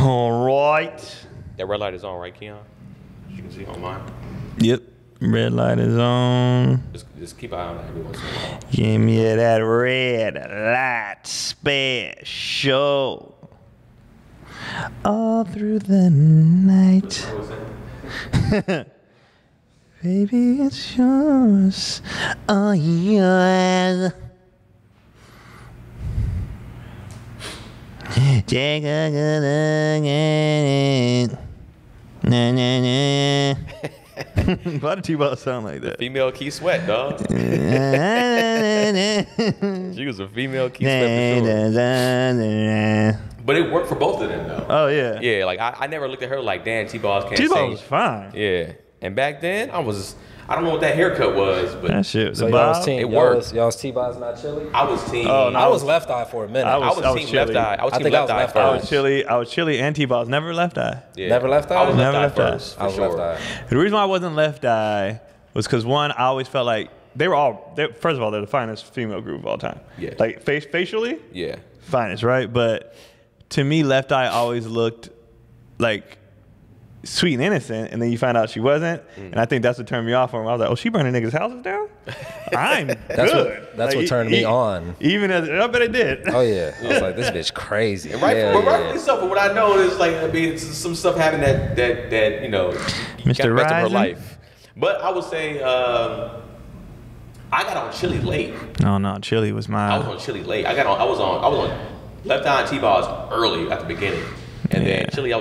All right. That red light is on, right, Keon? As you can see on mine. Yep. Red light is on. Just keep an eye on that every once in a while. Give me that red light special. All through the night. What was that? Baby, it's yours. Oh, yours. Take a good look at it. Na, na, na. Why did T-Ball sound like that? Female Key Sweat, dog. She was a female Key Sweat for sure. But it worked for both of them, though. Oh, yeah. Yeah, like I never looked at her like, damn, T-Balls can't T-Ball sing. was fine. Yeah. And back then, I don't know what that haircut was, but That shit. So The y'all was bob. team. It Y'all worked. was T-Boz not chili. I was team. Oh, no. I was left eye for a minute. I I was was team chilly. left eye. I was I team think I left was eye left eye. I was first. chilly. I was chilly and T-Balls. Never left eye. Yeah. Never left eye? I was Never left left eye eye. first, I for was sure. left eye. The reason why I wasn't left eye was because one, I always felt like first of all, they're the finest female group of all time. Yeah. Like facially, Yeah. finest, right? But to me, left eye always looked like sweet and innocent, and then you find out she wasn't, and I think that's what turned me off on her. I was like, oh, she burning niggas' houses down? I'm good. That's what turned me on. Even as, I bet it did. Oh yeah, I was like, this bitch crazy. And right, yeah, but yeah. rightfully so. But what I know is like, I mean, some stuff happened that you know, Mr. got the rest of her Rising? life. But I would say, I got on Chili late. No, Chili was I was my. on Chili late. I was on Left Eye and T-Balls early at the beginning. And then Chili, I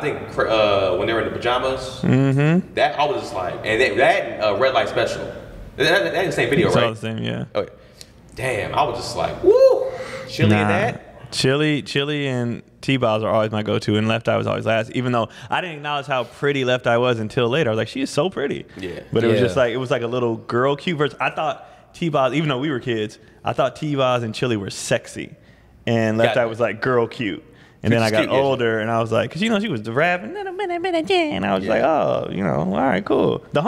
think when they were in the pajamas, that I was just like, and that Red Light Special. That ain't the same video, It's all right? the same, yeah. Okay. Damn, I was just like, woo! Chili and that? Chili and T-Balls are always my go-to, and Left Eye was always last. Even though I didn't acknowledge how pretty Left Eye was until later. I was like, she is so pretty. Yeah. But it was Yeah. just like, it was like a little girl cute version. I thought T-Balls, even though we were kids, I thought T-Balls and Chili were sexy, and Left Got Eye it. was like girl cute. And then I got Cute, yeah. older, and I was like, because you know she was the rapping, and I was Yeah. like, oh, you know, all right, cool. The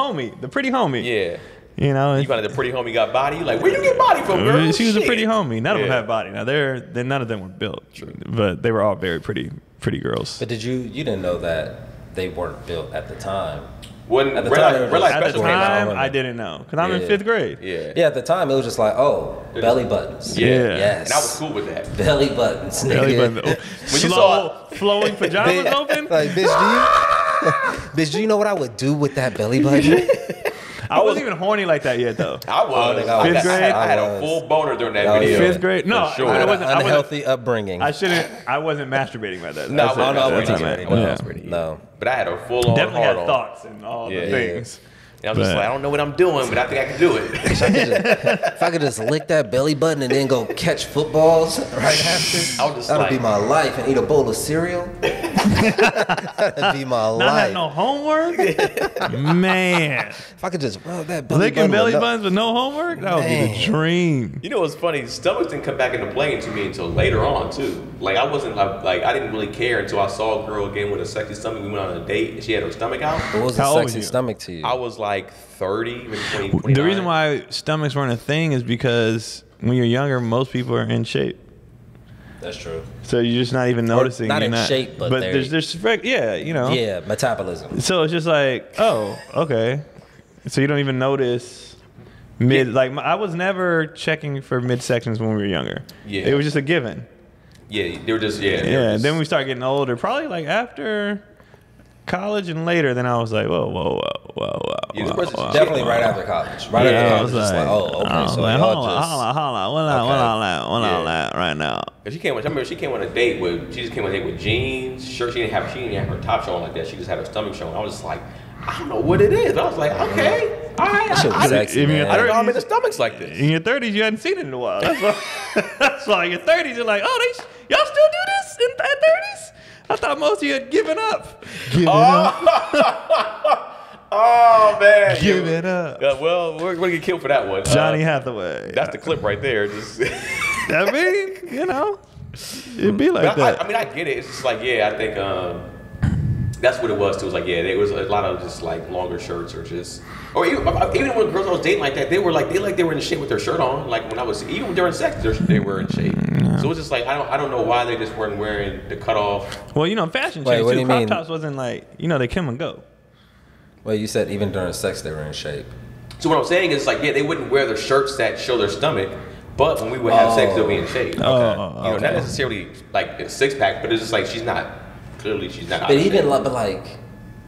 pretty homie. Yeah. You know, You got the pretty homie got body. You like, where you get body from, girl? she was a Shit. pretty homie. None of them Yeah. had body. Now none of them were built, but they were all very pretty girls. But you didn't know that they weren't built at the time. When At the Red time, Light it was Red Light At the Special came out. time, women. I didn't know because I'm in Yeah. 5th grade. Yeah. Yeah, at the time it was just like, oh, belly buttons. Yeah. Yes. And I was cool with that. Belly buttons, nigga. Belly button. When you Slow, saw- flowing pajamas open. Like, bitch, do you know what I would do with that belly button? I wasn't even horny like that yet, though. I was. nigga, I was. Fifth grade? I had I a was. full boner during that Oh, video. yeah. 5th grade? No, For sure. I An wasn't. unhealthy upbringing. I wasn't masturbating by that. No, That's it. I know. That's I what I meant. wasn't. Yeah. No. But I had a full on Definitely hard had on. thoughts and all Yeah. the things. And I was just But- like, I don't know what I'm doing, but I think I can do it. If I could just lick that belly button and then go catch footballs right after, I was just that'd like, be my life. And eat a bowl of cereal. That'd be my Not life. had no homework. Man, If I could just rub that belly licking button. belly with no- buttons with no homework, that would be the Man. dream. You know what's funny? Stomachs didn't come back into play to me until later on too. Like I wasn't like I didn't really care until I saw a girl again with a sexy stomach. We went on a date and she had her stomach out. What was How a old was sexy you? stomach to you? I was like 30, maybe 20, 29. The reason why stomachs weren't a thing is because when you're younger, most people are in shape. That's true. So you're just not even noticing. not You're in shape, but they're- yeah, you know. Yeah, metabolism. So it's just like, oh, okay. So you don't even notice I was never checking for midsections when we were younger. Yeah. It was just a given. Yeah, they were just they were Yeah. just- Then we start getting older, probably like after college and later. Then I was like, whoa. Yeah, this person's Definitely right after college. Right Yeah, after I college, was just like, oh, okay. I was So like, y'all hold just. on. What on Yeah. that right now? Cause she came. I remember she came on a date with. She just came on a date with jeans, shirt. She didn't have her top showing like that. She just had her stomach showing. I was just like, I don't know what it is. But I was like, okay, all right. That shit was sexy, if you're man. I don't know how 30s many stomachs like this. In your 30s, you hadn't seen it in a while. That's why. That's why in your 30s, you're like, oh, y'all still do this in their 30s? I thought most of you had given up. Oh man, Give it up. Well, we're gonna get killed for that one. Johnny Hathaway. That's the clip right there. Just. I mean, you know, it'd be like But that. I mean, I get it. It's just like, yeah, I think that's what it was too. It was like, yeah, there was a lot of just like longer shirts or just, or even when girls I was dating like that, they were in shape with their shirt on. Like when I was even during sex, they were in shape. So it's just like I don't know why they just weren't wearing the cutoff. Well, fashion Wait, change what do too. you Crop mean? tops wasn't like, they come and go. Well, you said even during sex they were in shape. So what I'm saying is like, yeah, they wouldn't wear their shirts that show their stomach, but when we would have sex, they'll be in shape. Not necessarily like a six pack, but it's just like she's not. Clearly, she's not. But even like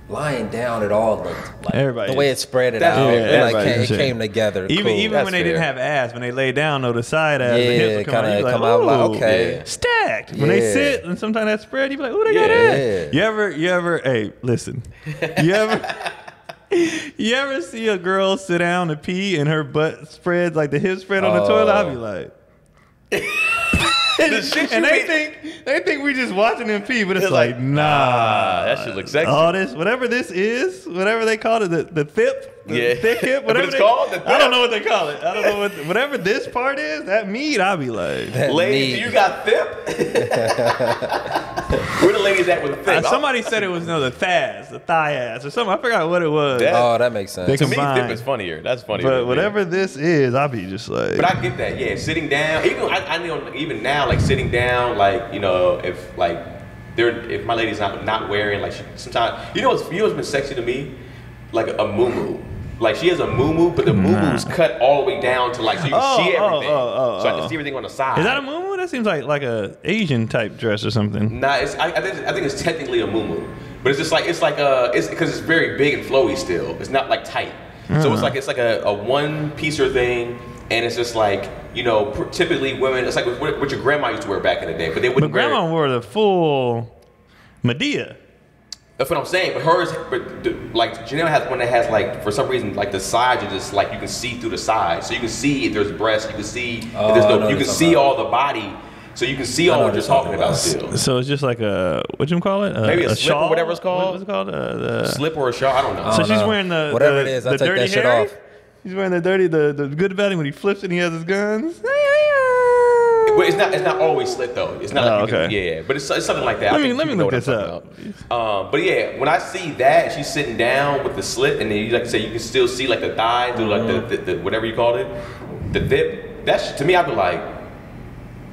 lying down at all, like Everybody the way it spread it That's out, fair. it came together. Even cool. even That's when they didn't fair. have ass, when they lay down, the side ass, the Yeah, hips would come out. kinda You be come out like, "Ooh, okay." stacked. When they Yeah. sit and sometimes that spread, you be like, oh, they got Yeah. ass. You ever? Hey, listen. You ever see a girl sit down to pee and her butt spreads like the hip spread on the toilet? I'll be like. The shit And you they think we just watching them pee, but it's like, nah. that shit looks sexy. All this, whatever this is, whatever they call it, the thip, the thick hip, whatever it's called. I don't know what they call it. I don't know whatever this part is. That meat, I'll be like, Ladies, meat. you got thip? Where the ladies at with the thip? somebody said it was the thighs, the thigh ass, or something. I forgot what it was. That- that makes sense. They To me, combined. thip is funnier. That's funnier. But than me. whatever this is, I'll be just like. But I get that, yeah. Sitting down, even I know even now, like sitting down, like if like if my lady's not wearing like sometimes what's been sexy to me, like a muumuu. Like she has a muumuu, but the muumuu's cut all the way down to like so you can see everything. So I can see everything on the side. Is that a muumuu? That seems like a Asian type dress or something. Nah, I think it's technically a muumuu, but it's just like it's because it's very big and flowy still. It's not like tight. So it's like a one piecer thing. And it's just like, typically women, it's like what your grandma used to wear back in the day, but they But wouldn't wear grandma wore the full Medea. That's what I'm saying. But hers, like Janelle has one that has like, for some reason, like the sides are just like, you can see through the sides. So you can see if there's breast, you can see if there's you can see all the body. So you can see all what you're talking about still. So it's just like what you call it? Maybe a slip shawl? or whatever it's called. What's it called? Slip or a shawl, I don't know. So she's wearing the Whatever it is, I the take dirty that shit Harry? off. He's wearing the good belly when he flips it and he has his guns. But it's not always slit though. It's not like okay. yeah. But it's something like that. Let I me think people know look what this I'm up. talking about. But yeah, when I see that she's sitting down with the slit, and then you like say you can still see like the thigh through like the whatever you called it, the dip. That's to me, I'd be like,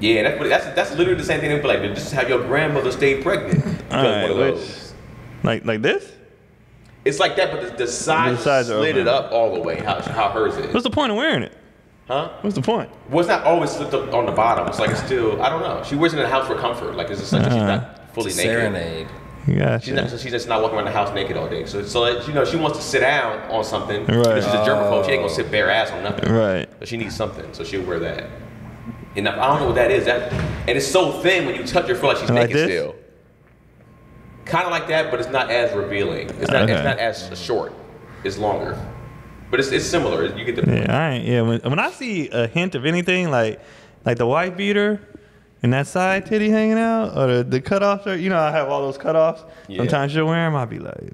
yeah, that's literally the same thing. They'd be like, this is how your grandmother stayed pregnant. Because one of those. Like this? It's like that, but the sides are slid open. it up all the way. How hers is. What's the point of wearing it? Huh? What's the point? Well, it's not always slipped up on the bottom. It's like it's still, I don't know. She wears it in the house for comfort. Like it's just like she's not fully naked. Serenade. Gotcha. She's just not walking around the house naked all day. So she wants to sit down on something. Right. She's a germaphobe. She ain't gonna sit bare ass on nothing. Right. But she needs something, so she'll wear that. And I don't know what that is. And it's so thin when you touch her, feel like she's Like naked this? still. Kind of like that, but it's not as revealing. It's not as short. It's longer. But it's similar. You get the point. Yeah, when I see a hint of anything like the white beater and that side titty hanging out or the cutoffs, or I have all those cutoffs. Yeah. Sometimes you'll wear them. I'll be like,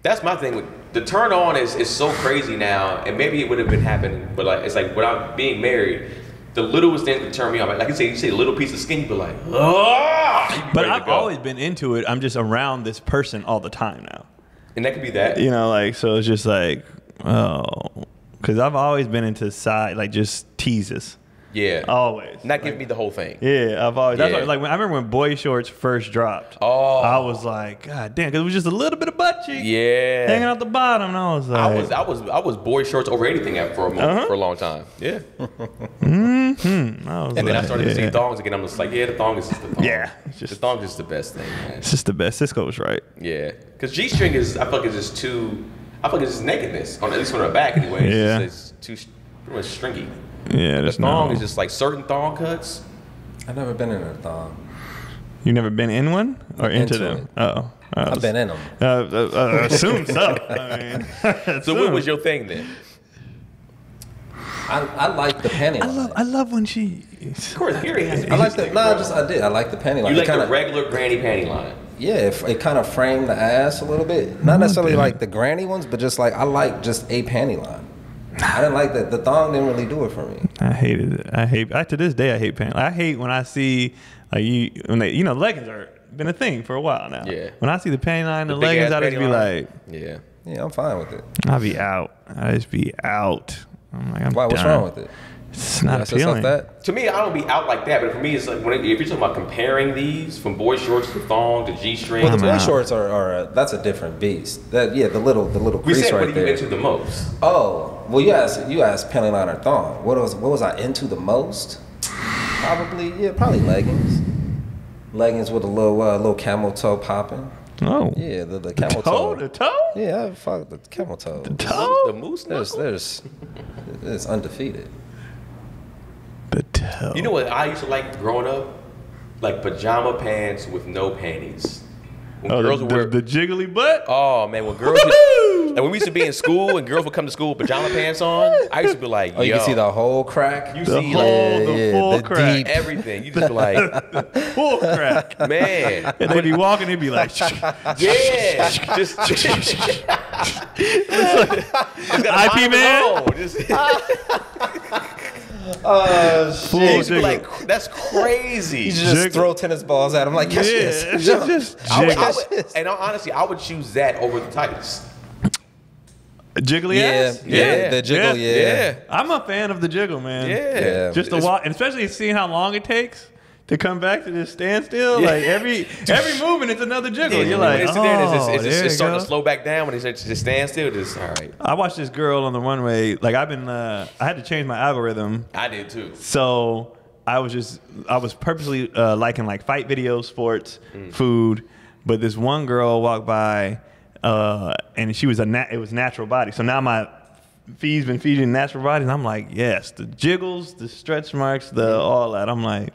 That's my thing with the turn on is so crazy now, and maybe it would have been happening, but like it's like when I'm being married, the littlest thing would turn me on. Like you say a little piece of skin, you'd be like, oh. but I've always been into it. I'm just around this person all the time now. And that could be that. So it's just like, because I've always been into side, like just teases. Yeah. Always. Not giving me the whole thing. Yeah, I've always. That's Yeah. what, like when I remember when boy shorts first dropped. Oh. I was like, God damn, because it was just a little bit of butt cheek Yeah. hanging out the bottom, and I was like, I was boy shorts over anything for a moment, for a long time. Yeah. I was And then I started to see yeah. thongs again. I'm just like, yeah, the thong is just the thong. Yeah, it's The just- thong is the best thing, man. It's just the best. Cisco was right. Yeah. Because G-string is, I feel like it's just too, I feel like it's just nakedness, at least on the back anyway. Yeah. It's too pretty much stringy. Yeah, The there's thong no. is just like certain thong cuts. I've never been in a thong. You never been in one or into Into them? it. Oh, I've been in them. Assume so. I mean, So what was your thing then? I like the panty line. I love when she. Of course, Harry has to I like the thing, no, bro. I did. I like the panty line. You like It kinda, the regular granny panty line. Yeah, it kind of framed the ass a little bit. Not necessarily like the granny ones, but just like I like just a panty line. I didn't like that. The thong didn't really do it for me. I hated it. To this day I hate pants. I hate when I see when they leggings are been a thing for a while now. Yeah. When I see the panty line, the big leggings, ass I just panty be line. like, Yeah. Yeah, I'm fine with it. I'll be out. I just be out. I'm like, I'm Why? What's done. wrong with it? It's not Ask yourself appealing. that. To me, I don't be out like that, but for me, it's like if you're talking about comparing these from boy shorts to thong to G-string. Well, the boy out. shorts are that's a different beast. That the little we crease said, right what are you there. into the most? Oh, well, you asked panty line or thong. What was I into the most? Probably leggings. Leggings with a little camel toe popping. Oh. Yeah, the camel Toe? toe. The toe? Yeah, fuck the camel toe. Toe? The moose knuckle? It's undefeated. The toe. You know what I used to like growing up? Like pajama pants with no panties. When Oh, girls would wear. the jiggly butt? Oh man, when girls would, Woo-hoo! and when we used to be in school and girls would come to school with pajama pants on, I used to be like, Oh, you yo, can see the whole crack. You The see whole, the full the crack. deep- everything. You just be like, Full crack. man, And they'd be walking, they'd be like, yeah, just it's got IP man? Oh full shit! Just be jiggle. like, that's crazy. You just Jiggle. throw tennis balls at him like, catch Yeah, this. it's Jump. just I would, jiggle. and honestly, I would choose that over the tights. Jiggly Yeah, ass? yeah, the jiggle, yeah. I'm a fan of the jiggle, man. Yeah. Just to It's- watch, and especially seeing how long it takes to come back to this standstill. Yeah. Like every movement, it's another jiggle. Yeah, You're when like, they sit there and oh, it's starting go. to slow back down when they just stand still. Just all right. I watched this girl on the runway. Like I had to change my algorithm. I did too. So I was purposely liking like fight videos, sports, food. But this one girl walked by, and she was it was natural body. So now my feed's been feeding natural bodies, and I'm like, yes, the jiggles, the stretch marks, the all that. I'm like,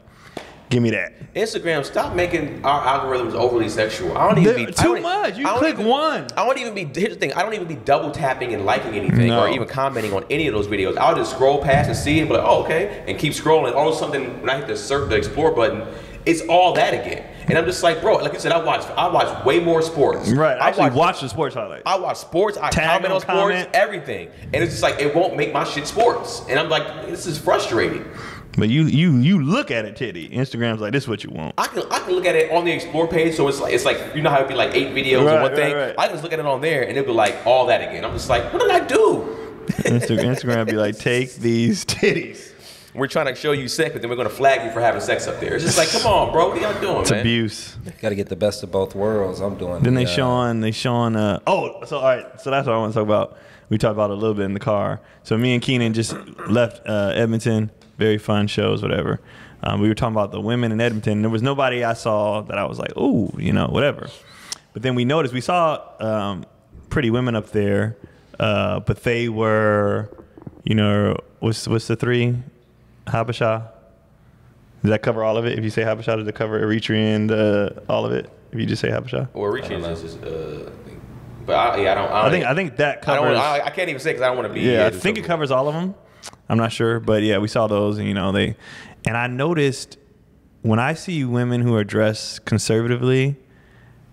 give me that. Instagram, stop making our algorithms overly sexual. I don't even be Too much. You click one. I don't even be. Here's the thing. I don't even be double tapping and liking anything No. or even commenting on any of those videos. I'll just scroll past and see it and be like, oh, okay, and keep scrolling. All of a sudden, when I hit the explore button, it's all that again. And I'm just like, bro, like I said, I watch way more sports. Right. I actually watch watch the sports highlights. I watch sports. I Tag comment on on sports, comment. everything, and it's just like it won't make my shit sports. And I'm like, this is frustrating. But you look at it, Titty. Instagram's like, this is what you want. I can look at it on the explore page, so it's like you know how it'd be like 8 videos Right, or one thing. right. I can just look at it on there, and it'll be like all that again. I'm just like, what did I do? Instagram be like, take these titties. We're trying to show you sex, but then we're gonna flag you for having sex up there. It's just like, come on, bro, what are y'all doing, It's man? abuse. Got to get the best of both worlds. I'm doing. Then the, they showing. So all right, so that's what I want to talk about. We talked about it a little bit in the car. So me and Keenan just left Edmonton. Very fun shows, whatever. We were talking about the women in Edmonton. There was nobody I saw that I was like, oh, whatever. But then we saw pretty women up there, but they were, what's the three? Habesha. Does that cover all of it? If you say Habesha, does it cover Eritrean, all of it? If you just say Habesha? Well, reaching is just, but I don't. I think that covers. I can't even say because I don't want to be. Yeah, I think it covers all of them. I'm not sure, but yeah, we saw those, and and I noticed when I see women who are dressed conservatively,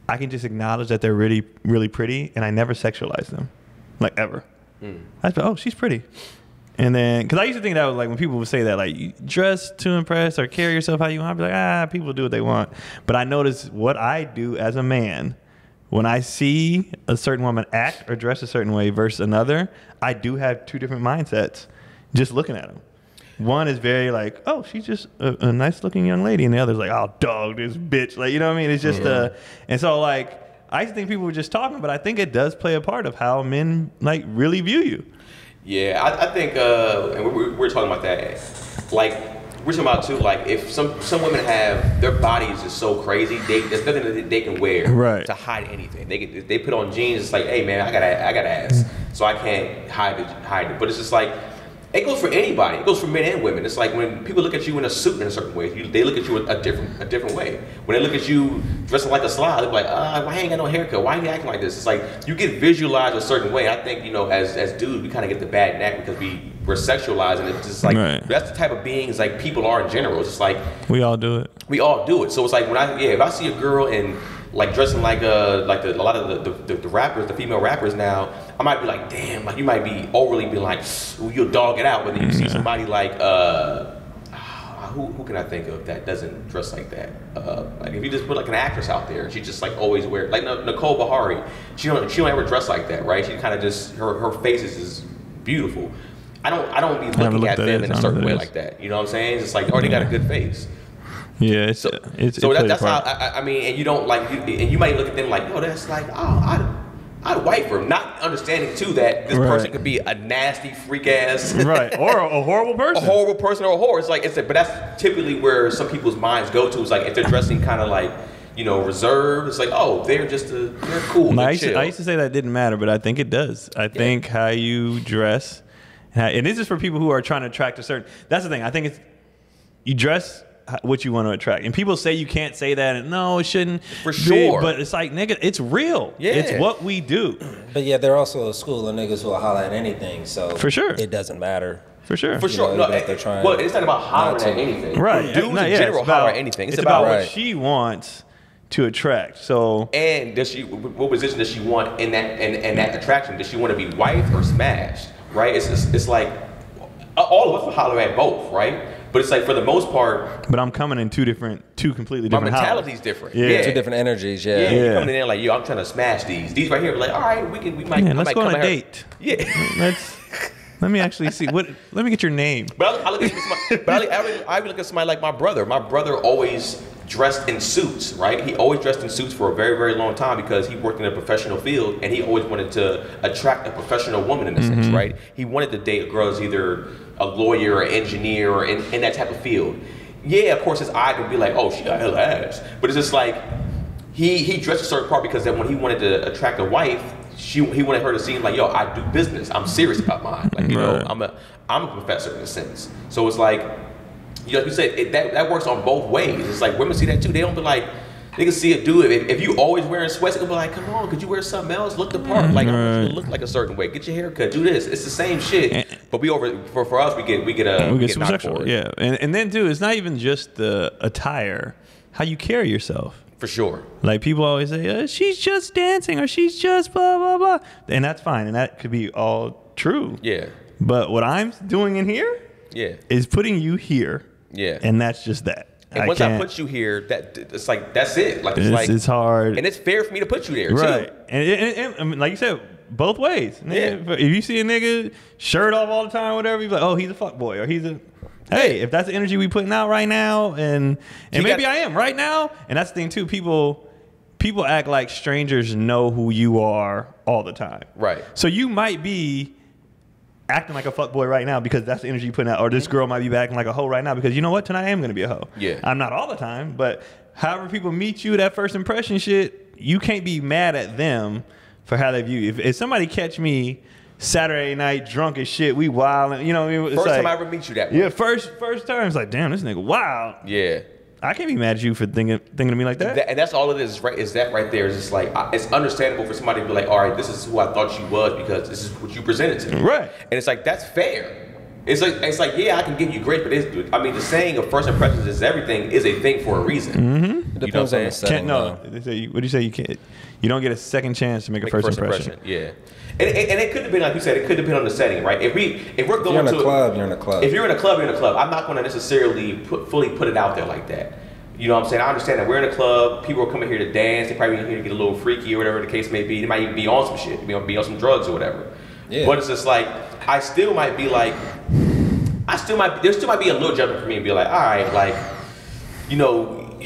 I can just acknowledge that they're really, really pretty, and I never sexualize them, like ever. I just, oh, she's pretty. And then, because I used to think that was like when people would say that, like, you dress to impress or carry yourself how you want, I'd be like, people do what they want. But I notice what I do as a man. When I see a certain woman act or dress a certain way versus another, I do have two different mindsets just looking at them. One is very like, oh, she's just a nice looking young lady. And the other's like, oh, dog, this bitch. Like, you know what I mean? It's just, and so like, I used to think people were just talking, but I think it does play a part of how men like really view you. Yeah, I think, and we're talking about that. Like, we're talking about too, like, if some women have, their bodies is so crazy, there's nothing that they can wear to hide anything. They put on jeans, it's like, hey man, I got ass, so I can't hide it. But it's just like, it goes for anybody. It goes for men and women. It's like when people look at you in a suit in a certain way, they look at you a different way. When they look at you dressing like a slob, they're like, why ain't got no haircut? Why are you acting like this? It's like you get visualized a certain way. I think, as dudes, we kind of get the bad knack because we're sexualizing it. It's just like that's the type of beings like people are in general. It's just like we all do it. We all do it. So it's like if I see a girl and like dressing like a lot of the rappers, the female rappers now, I might be like, damn, like you might be overly be like, ooh, you'll dog it out. But then you see somebody like, who can I think of that doesn't dress like that? Like if you just put like an actress out there, she just like always wear like Nicole Bahari. She don't ever dress like that, right? She kind of just her face is beautiful. I don't be haven't looking looked at at them it. in I a don't know certain what way it like is. that. You know what I'm saying? It's like, oh, they got a good face. Yeah, So it's that's how I mean, and you don't like, and you might look at them like, oh, that's like, oh, I'd wife her, not understanding too that this person could be a nasty freak ass, right, or a horrible person, a horrible person or a whore. It's like but that's typically where some people's minds go to. Is like if they're dressing kind of like, you know, reserved. It's like, oh, they're cool. No, They're I used chill. to say that didn't matter, but I think it does. I think how you dress, and this is for people who are trying to attract a certain. That's the thing. I think it's you dress what you want to attract, and people say you can't say that, and no, it shouldn't. For sure. But it's like, nigga, it's real. Yeah. It's what we do. But yeah, they're also a school of niggas who will holler at anything. So For sure. it doesn't matter. For sure. For sure. know, No, even if they're trying well, it's not about hollering not at to. anything. Right. Dudes No, in yeah, general it's about, holler at anything. It's about Right. what she wants to attract. So And what position does she want in that attraction? Does she want to be wife or smashed? Right? It's like all of us will holler at both, right? But it's like for the most part, but I'm coming in two completely my different mentality's houses. different. Yeah. Two different energies. Yeah, Yeah. you Yeah. coming in there like, yo, I'm trying to smash these. These right here, like, all right, we might. Yeah, I let's might go come on a at her. date. Yeah. Let me actually see let me get your name. But I look at somebody, I look at somebody like my brother. My brother always dressed in suits, right? He always dressed in suits for a very, very long time because he worked in a professional field and he always wanted to attract a professional woman in a sense, right? He wanted to date a girl who's either a lawyer or engineer or in that type of field. Yeah, of course his eye could be like, oh, she got hella ass. But it's just like, he dressed a certain part because then when he wanted to attract a wife, he wanted her to seem like, yo, I do business. I'm serious about mine. Like, you know, Right. I'm a professor in a sense. So it's like, you know, like you said, that works on both ways. It's like women see that too. They don't be like, they can see a dude. If you always wearing sweats, they'll be like, come on, could you wear something else? Look the part. Like, I want you to look like a certain way. Get your hair cut. Do this. It's the same shit. But for us, we get super knocked sexual. for it. Yeah. And then too, it's not even just the attire, how you carry yourself. For sure. Like people always say, she's just dancing or she's just blah, blah, blah. And that's fine. And that could be all true. Yeah. But what I'm doing in here Yeah. is putting you here. Yeah. And that's just that. And once I put you here, it's like that's it. Like it's hard. and it's fair for me to put you there Right. too. And I mean, like you said, both ways. Nigga, Yeah. If you see a nigga shirt off all the time, whatever, you're like, oh, he's a fuck boy, or he's a. Hey, if that's the energy we putting out right now, and maybe I am right now, and that's the thing too. People act like strangers know who you are all the time. Right. So you might be acting like a fuckboy right now because that's the energy you're putting out, or this girl might be acting like a hoe right now because you know what? Tonight I am going to be a hoe. Yeah. I'm not all the time, but however people meet you, that first impression shit, you can't be mad at them for how they view you. If somebody catch me Saturday night drunk as shit, we wild, you know, it's First like, time I ever meet you that way. yeah, first time, it's like, damn, this nigga wild. Yeah. I can't be mad at you for thinking of me like that. And that's all it is, right? Is that right there? Is just like it's understandable for somebody to be like, all right, this is who I thought you was because this is what you presented to me, Right. And it's like that's fair. It's like yeah, I can give you grace, but I mean, the saying of first impressions is everything is a thing for a reason. Mm-hmm. It depends on the setting. What do you say? You don't get a second chance to make a first impression. Yeah. And it could depend, like you said, it could depend on the setting, right? If we're going You're in a to club, you're in a club. If you're in a club, you're in a club. I'm not going to necessarily fully put it out there like that. You know what I'm saying? I understand that we're in a club. People are coming here to dance. They probably here to get a little freaky or whatever the case may be. They might even be on some shit. They might be on some drugs or whatever. Yeah. But it's just like there still might be a little judgment for me and be like, all right, like, you know,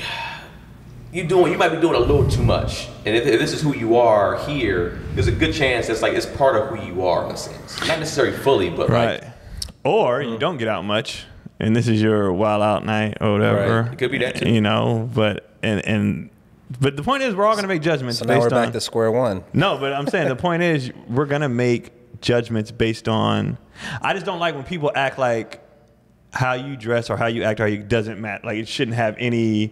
you might be doing a little too much. And if this is who you are here, there's a good chance it's like it's part of who you are in a sense. Not necessarily fully, but Right. like, Or you don't get out much, and this is your wild out night or whatever. Right. It could be that too. You know, but the point is, we're all gonna make judgments So now based we're back on. to square one. No, but I'm saying the point is, we're gonna make judgments based on. I just don't like when people act like how you dress or how you act or how you doesn't matter. Like it shouldn't have any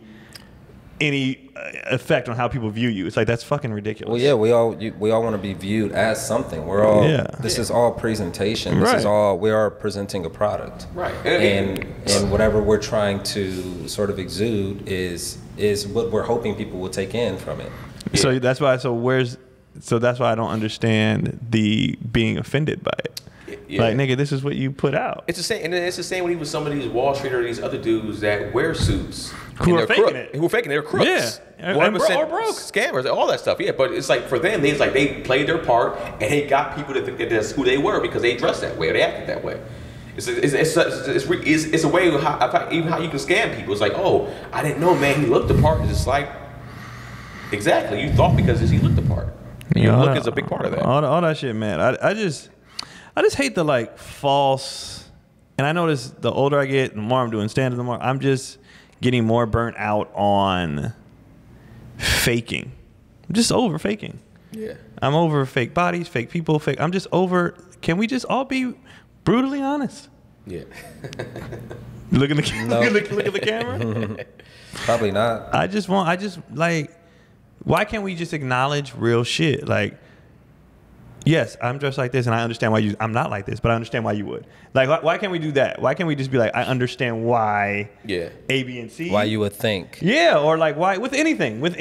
effect on how people view you. It's like that's fucking ridiculous. Well, yeah, we all want to be viewed as something. We're all. Yeah. This is all presentation. This is Right. all. We are presenting a product. Right. And whatever we're trying to sort of exude is what we're hoping people will take in from it. So that's why. So that's why I don't understand the being offended by it. Yeah. Like, nigga, this is what you put out. It's the same, and it's the same when he was some of these Wall Street or these other dudes that wear suits Who and are they're faking it. Who are faking it. They're crooks. Yeah. 100% Or broke. scammers, all that stuff. Yeah, but it's like for them, it's like they played their part and they got people to think that that's who they were because they dressed that way or they acted that way. It's a way of even how you can scam people. It's like, oh, I didn't know, man, he looked the part. It's just like, exactly, you thought because he looked the part. And your look is a big part of that. All that shit, man. I just hate the like false. And I notice the older I get, the more I'm doing stand-up, the more I'm just getting more burnt out on faking. I'm just over faking. Yeah. I'm over fake bodies, fake people, fake. I'm just over. Can we just all be brutally honest? Yeah. Look at the look at the camera. Probably not. I just like. Why can't we just acknowledge real shit? Like, yes, I'm dressed like this, and I understand why I'm not like this, but I understand why you would. Like, why can't we do that? Why can't we just be like, I understand why? Yeah. A, B, and C. Why you would think? Yeah, or like why with anything. Like,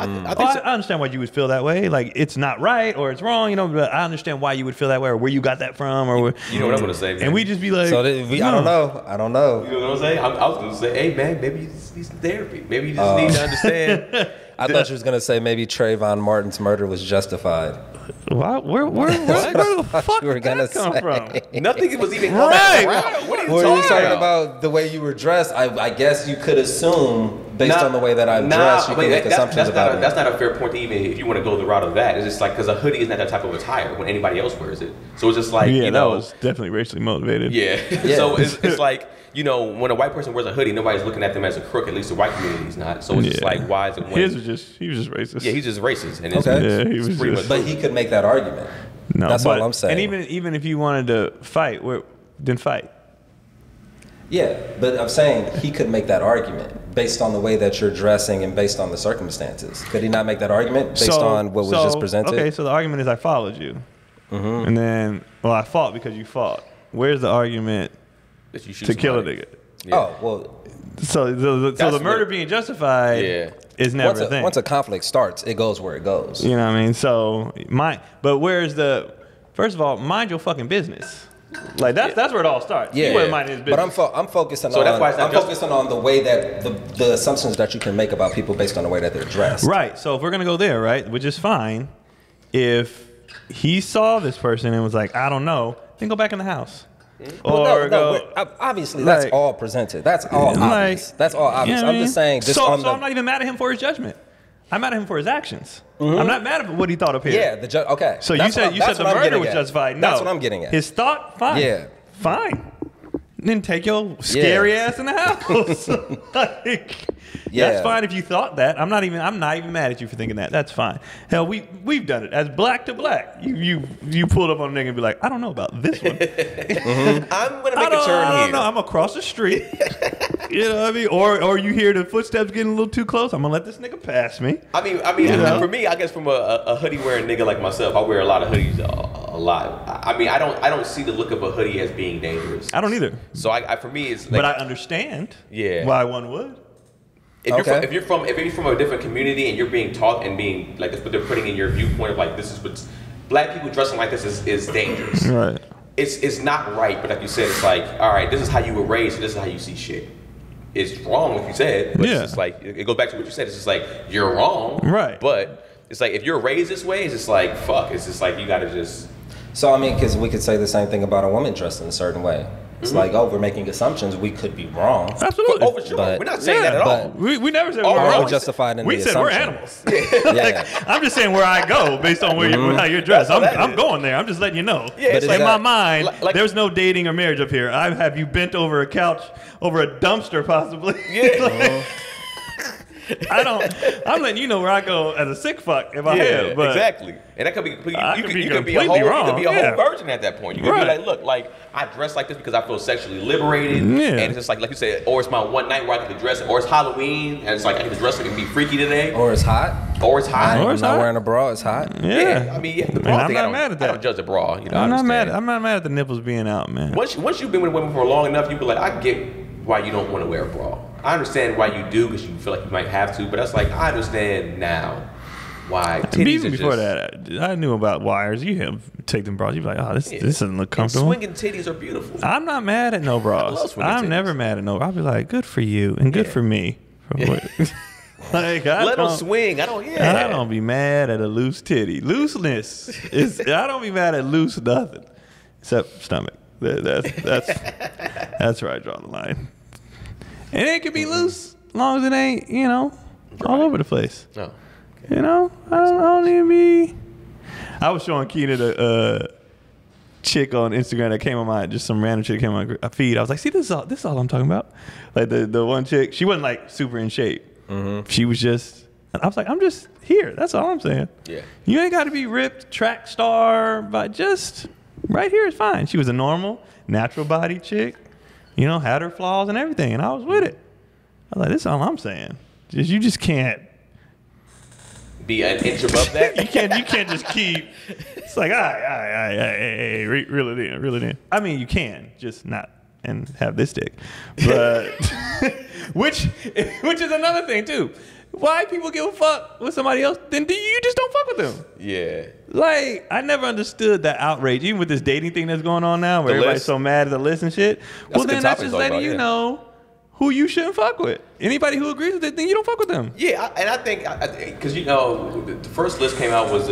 I think so. I understand why you would feel that way. Like, it's not right or it's wrong, you know. But I understand why you would feel that way, or where you got that from, or where, You know what I'm gonna say, man. and we just be like, So I don't know. I don't know. You know what I'm saying? I was gonna say, hey man, maybe you just need some therapy. Maybe you just need to understand. I thought you was gonna say maybe Trayvon Martin's murder was justified. Where the fuck you were did gonna that come say. from? Nothing was even Right. around. What are you Were you talking about? about the way you were dressed? I guess you could assume based on the way that I'm dressed, you can make assumptions about me. That's not a fair point to even if you want to go the route of that. It's just like because a hoodie is not that type of attire when anybody else wears it. So it's just like Yeah, you that know, was definitely racially motivated. yeah. Yeah. So it's like you know when a white person wears a hoodie, nobody's looking at them as a crook. At least the white community's not. So it's just Yeah. like why is it when? He was just racist. Yeah, he's just racist. And it's, Okay. Yeah, he it's was pretty just- much But he could make that argument. No, That's but, all I'm saying. And even if you wanted to fight, then fight. Yeah, but I'm saying he could make that argument based on the way that you're dressing and based on the circumstances. Could he not make that argument based on what was just presented? Okay, so the argument is I followed you, and then I fought because you fought. Where's the argument that you shoot to kill a somebody. nigga? Yeah. Oh, well, So the murder what- being justified Yeah. is never a thing. once a conflict starts, it goes where it goes. You know what I mean? So but where's the? First of all, mind your fucking business. Like that's where it all starts. Yeah, He wasn't minding his business. but I'm focusing So on that's why it's not I'm just- focusing on the way that the assumptions that you can make about people based on the way that they're dressed. Right. So if we're gonna go there, right, which is fine. If he saw this person and was like, I don't know, then go back in the house. Well, Or obviously that's like- all presented. That's all obvious. That's all obvious. you know what I I'm just mean? saying. Just so on I'm not even mad at him for his judgment. I'm mad at him for his actions. I'm not mad at what he thought up here. yeah, the judge. Okay. So That's you said that's the what I'm murder getting was at. justified. No, That's what I'm getting at. His thought, fine. Yeah. Fine. Then take your scary ass in the house. Like, Yeah. that's fine if you thought that. I'm not even mad at you for thinking that. That's fine. Hell, we've done it as black to black. You pulled up on a nigga and be like, I don't know about this one. I'm gonna make a I turn don't here. know. I'm across the street. You know what I mean? Or you hear the footsteps getting a little too close. I'm gonna let this nigga pass me. I mean, You know? for me, I guess from a hoodie wearing nigga like myself, I wear a lot of hoodies a lot. I mean, I don't see the look of a hoodie as being dangerous. I don't either. So for me, it's like, But I understand why one would. if you're from a different community and you're being taught and being like that's what they're putting in your viewpoint of like this is what black people dressing like this is dangerous. Right. It's not right, but like you said, it's like all right, this is how you were raised, so this is how you see shit. It's wrong, like you said, but Yeah. it's just like it goes back to what you said. It's just like you're wrong, Right. But it's like if you're raised this way, it's just like fuck. It's just like you gotta just. So I mean, because we could say the same thing about a woman dressed in a certain way. It's like, oh, we're making assumptions. We could be wrong. Absolutely. Oh, for sure. But- we're not saying that at all. We never said Oh, we're we're wrong. always justified in We the said we're assumption. animals. Yeah. I'm just saying where I go based on where how you're dressed. That's all I'm that is. going there. I'm just letting you know. Yeah, But it's is in like, my that- mind, like- there's no dating or marriage up here. I have you bent over a couch, over a dumpster possibly. Yeah. I'm letting you know where I go as a sick fuck if I have. But exactly. And that could be I you could could be be a completely whole wrong, you could be a yeah. whole virgin at that point. You could Right. be like, look, like I dress like this because I feel sexually liberated, Yeah. and it's just like you said, or it's my one night where I get to dress, or it's Halloween, and it's like I get to dress like and be freaky today, Or it's hot. or it's hot. Or I'm it's not hot. wearing a bra. It's hot. Yeah. I mean, the And bra I'm thing, not I don't, mad at I that. don't judge the bra. You know, I'm I not mad. understand. I'm not mad at the nipples being out, man. Once you've been with women for long enough, you be like, I get why you don't want to wear a bra. I understand why you do because you feel like you might have to, but that's like I understand now. why And titties even are before just, that, I knew about wires. You have take them bras. You're like, oh, this doesn't look and comfortable. swinging titties are beautiful. I'm not mad at no bras. love swinging I'm titties. never mad at no. I'll be like, good for you and good Yeah. for me. Like, Let them swing. I don't. I Yeah. don't be mad at a loose titty. Looseness is. I don't be mad at loose nothing, except stomach. That's where I draw the line. And it could be loose, as long as it ain't, all over the place. No. I don't even be. I was showing Keena the chick on Instagram that came on my, just some random chick came on my feed. I was like, see, this is all I'm talking about. Like the one chick, she wasn't like super in shape. Mm-hmm. She was just, I was like, I'm just here. That's all I'm saying. Yeah. You ain't got to be ripped, track star, but just right here is fine. She was a normal, natural body chick, had her flaws and everything. And I was with it. I was like, this is all I'm saying. You just can't. Be an inch above that. You can't just keep. It's like, hey, reel it in. I mean, you can, just not and have this dick. But which is another thing too. Why people give a fuck with somebody else? Then you just don't fuck with them. Yeah. Like, I never understood that outrage, even with this dating thing that's going on now, where The everybody's list. so mad at the list and shit. That's Well, a good then that's topic just to talk letting about, you yeah. know who you shouldn't fuck with. Anybody who agrees with it, then you don't fuck with them. Yeah, and I think because the first list came out was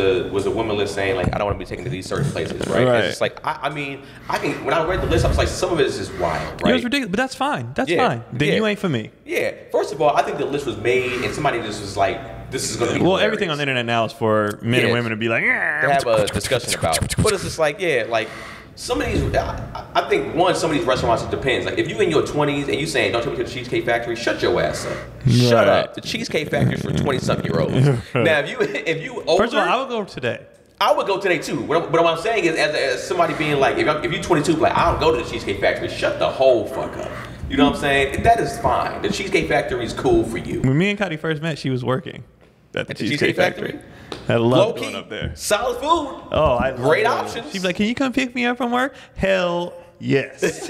a woman list saying like I don't want to be taken to these certain places, right? Right. It's just like I mean I can when I read the list I was like some of it is just wild, It right? was ridiculous, but that's fine. That's Yeah, fine. Then yeah. you ain't for me. Yeah. First of all, I think the list was made and somebody just was like, this is going to be Well, hilarious. everything on the internet now is for men and Yeah. women to be like, to have a discussion about. But it's just like, yeah, like some of these, I think some of these restaurants, it depends. Like if you in your 20s and you saying, don't take me to the Cheesecake Factory, shut your ass up. Shut Right. up. The Cheesecake Factory is for 20-something-year-olds. Now, if you older, First of all, I would go today. I would go today too. But what I'm saying is, as somebody being like, if you're 22, like I don't go to the Cheesecake Factory, shut the whole fuck up. You know what I'm saying? That is fine. The Cheesecake Factory is cool for you. When me and Cuddy first met, she was working at the At the Cheesecake Factory. Factory? I Low love key, going up there. solid food. Oh, I Great love options. She'd be like, can you come pick me up from work? Hell yes.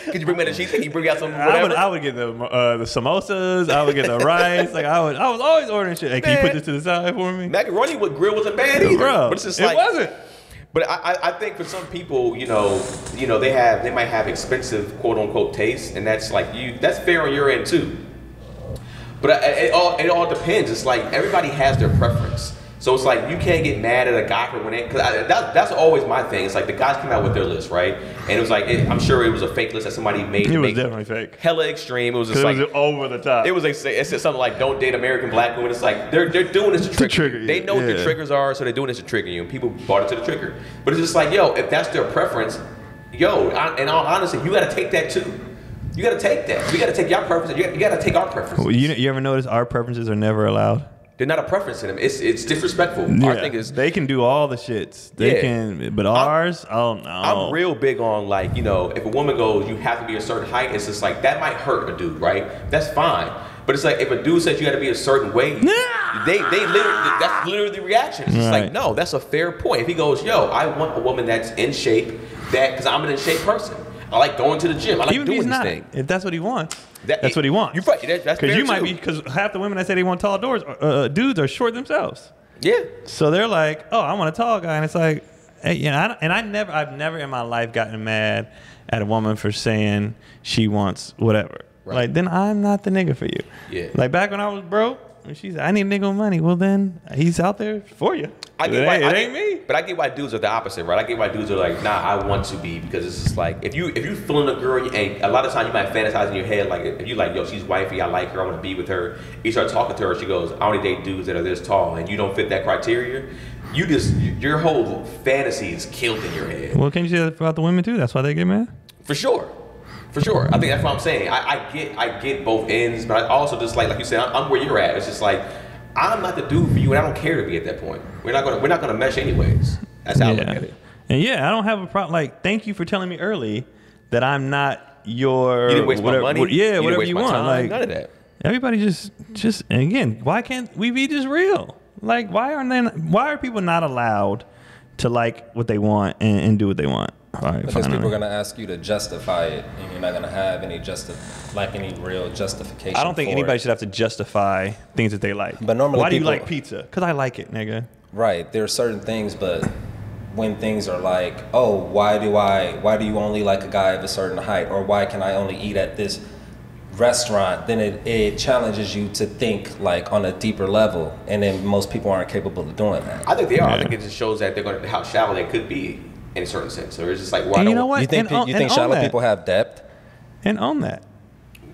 Could you bring me the cheesecake? Can you bring out some I whatever? would get the samosas. I would get the rice. Like I was always ordering shit. Hey, can you put Man. this to the side for me? Macaroni with grill wasn't bad either. Bro, But it's just it like wasn't. But I think for some people, they might have expensive quote unquote taste, and that's like that's fair on your end too. But it all depends. It's like everybody has their preference. So it's like you can't get mad at a guy for winning because that's always my thing. It's like the guys come out with their list, right? And it was like I'm sure it was a fake list that somebody made. It to was make definitely fake. hella extreme. It was just It like was over the top. it was like it said something like "Don't date American black women." It's like they're doing this to trigger, trigger you. you, They know what yeah. the triggers are, so they're doing this to trigger you. And people bought it to the trigger. But it's just like, yo, if that's their preference, in all honesty, you got to take that too. You got to take that. We got to take your preference. You got to take our preferences. Well, you ever notice our preferences are never allowed? They're not a preference in them. It's disrespectful. Our thing is they can do all the shits. They Yeah. can, but ours, oh no. I'm real big on like, if a woman goes, you have to be a certain height, it's just like that might hurt a dude, right? That's fine. But it's like if a dude says you got to be a certain way, they literally that's literally the reaction. It's just Right. like, no, that's a fair point. If he goes, yo, I want a woman that's in shape, because I'm an in shape person. I like going to the gym. I like Even if doing he's these not, things. if that's what he wants, That- that's what he wants. You're right. That's Because fair you might too. be, because half the women that say they want tall dudes are short themselves. Yeah. So they're like, oh, I want a tall guy, and it's like, hey, I've never in my life gotten mad at a woman for saying she wants whatever. Right. Like, then I'm not the nigga for you. Yeah. Like back when I was broke, and she's like, I need a nigga with money. Well, then he's out there for you. I get it why, ain't me. But I get why dudes are the opposite, right? I get why dudes are like, nah, I want to be, because it's just like if you feeling a girl, and a lot of times you might fantasize in your head, like if you like, yo, she's wifey, I like her, I want to be with her. You start talking to her, she goes, I only date dudes that are this tall, and you don't fit that criteria. Your whole fantasy is killed in your head. Well, can't you say that about the women too? That's why they get mad. For sure. I think that's what I'm saying. I get both ends, but I also just like you said, I'm where you're at. It's just like I'm not the dude for you, and I don't care to be at that point. We're not gonna mesh anyways. That's how I look at it. And yeah, I don't have a problem. Like, thank you for telling me early that I'm not your. You didn't waste whatever, my money. whatever didn't waste you my want. time, Like none of that. everybody just and again, why can't we be just real? Like, why are people not allowed to like what they want and do what they want? All right, Because fine. people are gonna ask you to justify it, and you're not gonna have any any real justification. I don't think for anybody it. should have to justify things that they like. But normally why do you people- like pizza? Because I like it, nigga. Right. There are certain things, but when things are like, oh, why do you only like a guy of a certain height, or why can I only eat at this restaurant? Then it challenges you to think like on a deeper level, and then most people aren't capable of doing that. I think they are. I Yeah. think it just shows that they're going to how shallow they could be in a certain sense. So it's just like, why And don't you know what? You think And you own- think and own shallow that. people have depth? And own that.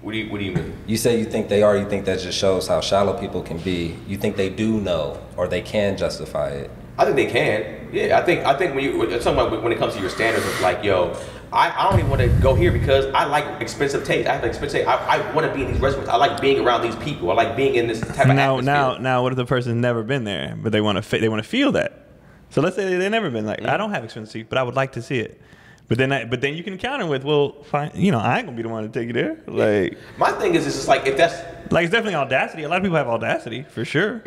What do you mean? You say you think they are. You think that just shows how shallow people can be. You think they do know, or they can justify it. I think they can. Yeah, I think when it comes to your standards of like, yo, I don't even want to go here because I like expensive taste. I have expensive taste. I want to be in these restaurants. I like being around these people. I like being in this type of atmosphere. Now, what if the person's never been there, but they want to feel that? So let's say they've never been. Like, I don't have expensive seats, but I would like to see it. But then you can counter with, well, fine, I ain't gonna be the one to take you there. Like, My thing is, it's just like if that's. like it's definitely audacity. A lot of people have audacity for sure.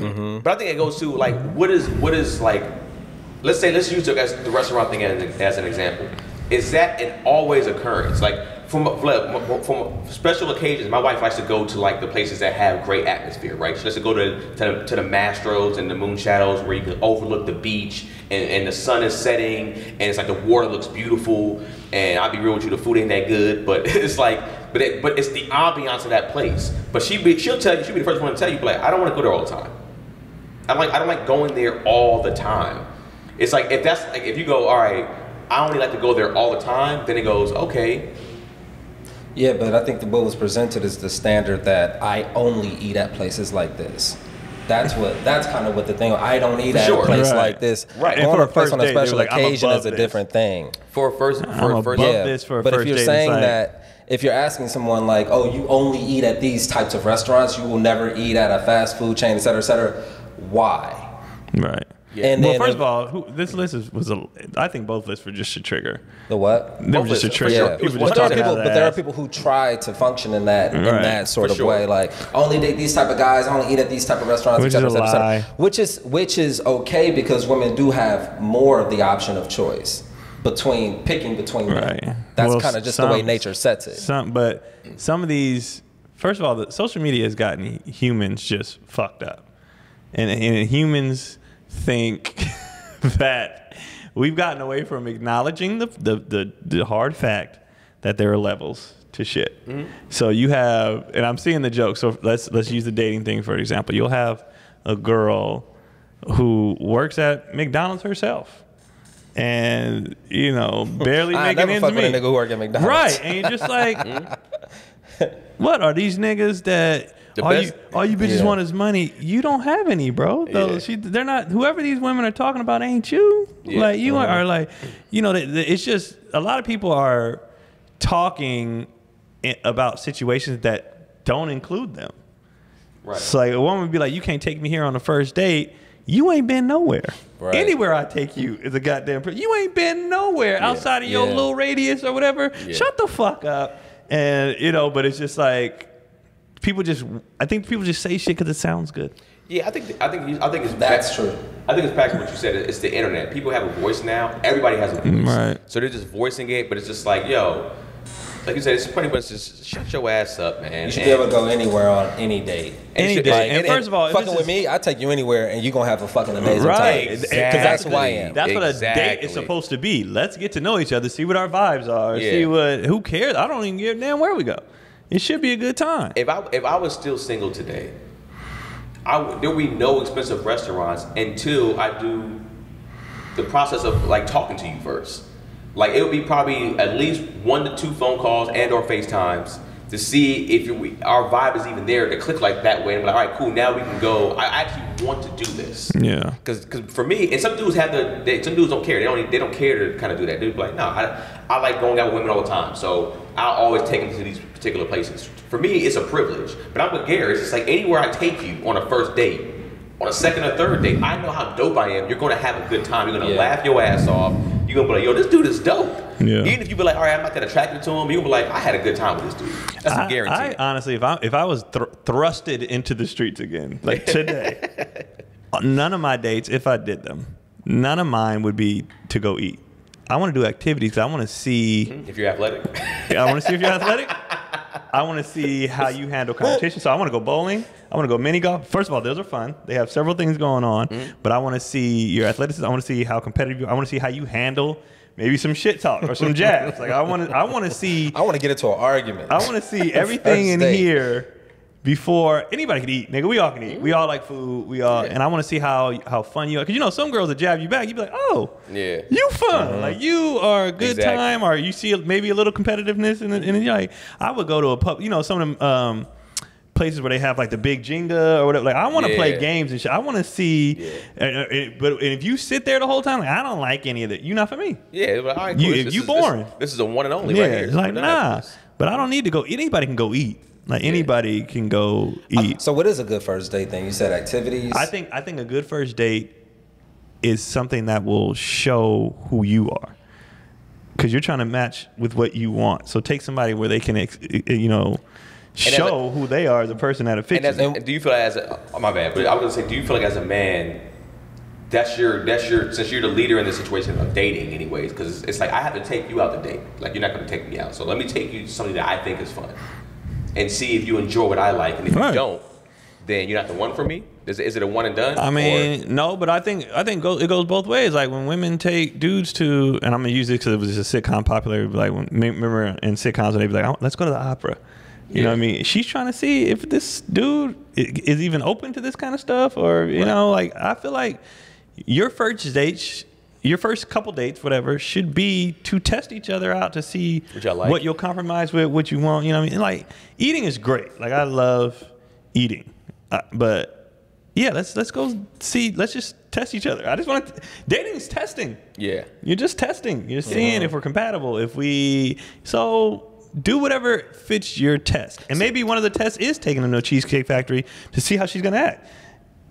But I think it goes to like what is like. Let's use the restaurant thing as an example. Is that an always occurrence? Like from special occasions, my wife likes to go to like the places that have great atmosphere, right? She likes to go to the Mastros and the Moon Shadows where you can overlook the beach and the sun is setting and it's like the water looks beautiful. And I'll be real with you, the food ain't that good, but it's like, but it's the ambiance of that place. But she'll be the first one to tell you, like, I don't want to go there all the time. I don't like going there all the time. It's like if you go, all right, I only like to go there all the time, then it goes, okay. Yeah, but I think what was presented is the standard that I only eat at places like this. That's kind of what the thing. I don't eat at Sure. a place Right. like this. Right. Going And for to a a place first on a date, they were special like, I'm occasion above is a this. different thing. For a first, above Yeah, this for a but first if you're date, it's saying like- that, if you're asking someone like, oh, you only eat at these types of restaurants, you will never eat at a fast food chain, et cetera, why? Right. Yeah. And Well, then first of all, this list I think both lists were just a trigger. the what? They were Both just a lists, for trigger. sure. Yeah, It was People one just but there are talking people, out of but there are ass. people who try to function in that Right. sort For of sure. way. Like, I only date these type of guys. I only eat at these type of restaurants, Which et cetera, is a et cetera, et cetera. lie. Which is okay because women do have more of the option of choice picking between them. Right. That's Well, kind of just the way nature sets it. But some of these, first of all, the social media has gotten humans just fucked up, and humans think that we've gotten away from acknowledging the hard fact that there are levels to shit. Mm-hmm. So you have, and I'm seeing the joke. So let's use the dating thing for example. You'll have a girl who works at McDonald's herself. And barely I making never ends fuck with a meet. nigga who work at McDonald's. Right, and you're just like, what are these niggas that The all best- you bitches Yeah. want is money? You don't have any, bro. Yeah. They're not. Whoever these women are talking about ain't you. Yeah. Like you are like, it's just a lot of people are talking about situations that don't include them. Right. So like a woman would be like, you can't take me here on the first date. You ain't been nowhere. Right. Anywhere I take you is a goddamn. You ain't been nowhere outside of your Yeah. little radius or whatever. Yeah. Shut the fuck up. And but it's just like I think people just say shit because it sounds good. Yeah, I think it's That's true. I think it's back to what you said. It's the internet. People have a voice now. Everybody has a voice. Right. So they're just voicing it, but it's just like, yo, like you said, it's pretty much just shut your ass up, man. You should be able to go anywhere on any date. Any shit- day. And first of all, if fucking this with is- me, I take you anywhere, and you gonna have a fucking amazing Right. time. Exactly. Because that's who I am. That's what a date Exactly. is supposed to be. Let's get to know each other, see what our vibes are, Yeah. see who cares. I don't even give a damn where we go. It should be a good time. If I was still single today, there would be no expensive restaurants until I do the process of like talking to you first. Like it would be probably at least 1 to 2 phone calls and or FaceTimes to see if our vibe is even there to click like that way. And be like, all right, cool. Now we can go. I actually want to do this. Yeah. Because for me, and some dudes some dudes don't care. They don't care to kind of do that. They're like, no, I like going out with women all the time. So I'll always take them to these particular places. For me, it's a privilege. But I'm with Gary. It's just like anywhere I take you on a first date, on a second or third date, I know how dope I am. You're going to have a good time. You're going to laugh your ass off. You're going to be like, yo, this dude is dope. Yeah. Even if you be like, all right, I'm not that attracted to him, you'll be like, I had a good time with this dude. That's a guarantee. I honestly, if I was thrusted into the streets again, like today, none of my dates, if I did them, none of mine would be to go eat. I want to do activities. I want to see If you're athletic. I want to see if you're athletic. I want to see how you handle competition. So I want to go bowling. I want to go mini golf. First of all, those are fun. They have several things going on. But I want to see your athleticism. I want to see how competitive you are. I want to see how you handle maybe some shit talk or some jabs. Like I want to see. I want to get into an argument. I want to see everything in here before anybody can eat. Nigga, we all can eat. We all like food. We all, and I want to see how fun you are. Because you know, some girls that jab you back, you be like, oh, Yeah. you fun. Like you are a good Exactly. time, or you see maybe a little competitiveness, and then you're like, I would go to a pub. You know, some of them places where they have like the big Jenga or whatever. Like I want to play games and shit. I want to see. But if you sit there the whole time, like, I don't like any of it. You're not for me. Yeah, but all right, cool. You boring. This is a one and only Yeah, right here. it's like We're done nah. after this. But I don't need to go. Anybody can go eat. Like anybody can go eat. So what is a good first date thing? You said activities. I think a good first date is something that will show who you are, because you're trying to match with what you want. So take somebody where they can, show who they are as a person that affects And you. do you feel like as a, oh, my bad, but I was gonna say, do you feel like as a man, that's your since you're the leader in the situation of dating, anyways? Because it's like I have to take you out to date. Like you're not gonna take me out, so let me take you to something that I think is fun, and see if you enjoy what I like, and if Right. you don't, then you're not the one for me. Is it a one and done? I mean, no, but I think it goes both ways. Like when women take dudes to, and I'm gonna use it because it was just a sitcom popular. Like remember in sitcoms when they'd be like, let's go to the opera. You know what I mean? She's trying to see if this dude is even open to this kind of stuff, or you know, like I feel like your first dates, your first couple dates, whatever, should be to test each other out to see Which I like. what you'll compromise with, what you want. You know what I mean? And like eating is great. Like I love eating, but yeah, let's go see. Let's just test each other. I just want to. Dating is testing. yeah. You're just testing. You're seeing if we're compatible. So do whatever fits your test. And maybe one of the tests is taking them to a Cheesecake Factory to see how she's gonna act.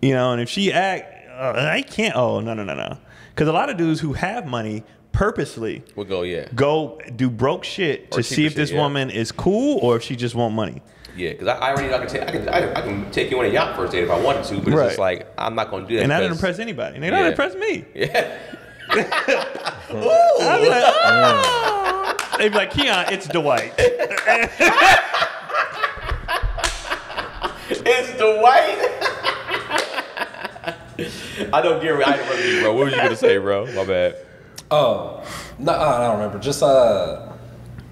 You know, and if she I can't. Oh no. Because a lot of dudes who have money purposely We'll go. Yeah. go do broke shit Or to cheaper see if shit, this yeah. woman is cool or if she just want money. Yeah, because I already know I can take you on a yacht first date if I wanted to, but it's Right. just like I'm not gonna do that. And that didn't because- impress anybody. And they don't Yeah. impress me. Yeah. I'd be like, oh. They'd be like, Keon, it's Dwight. It's Dwight. I don't get it. I don't remember you, bro. What was you gonna say, bro? My bad. Oh, no, I don't remember. Just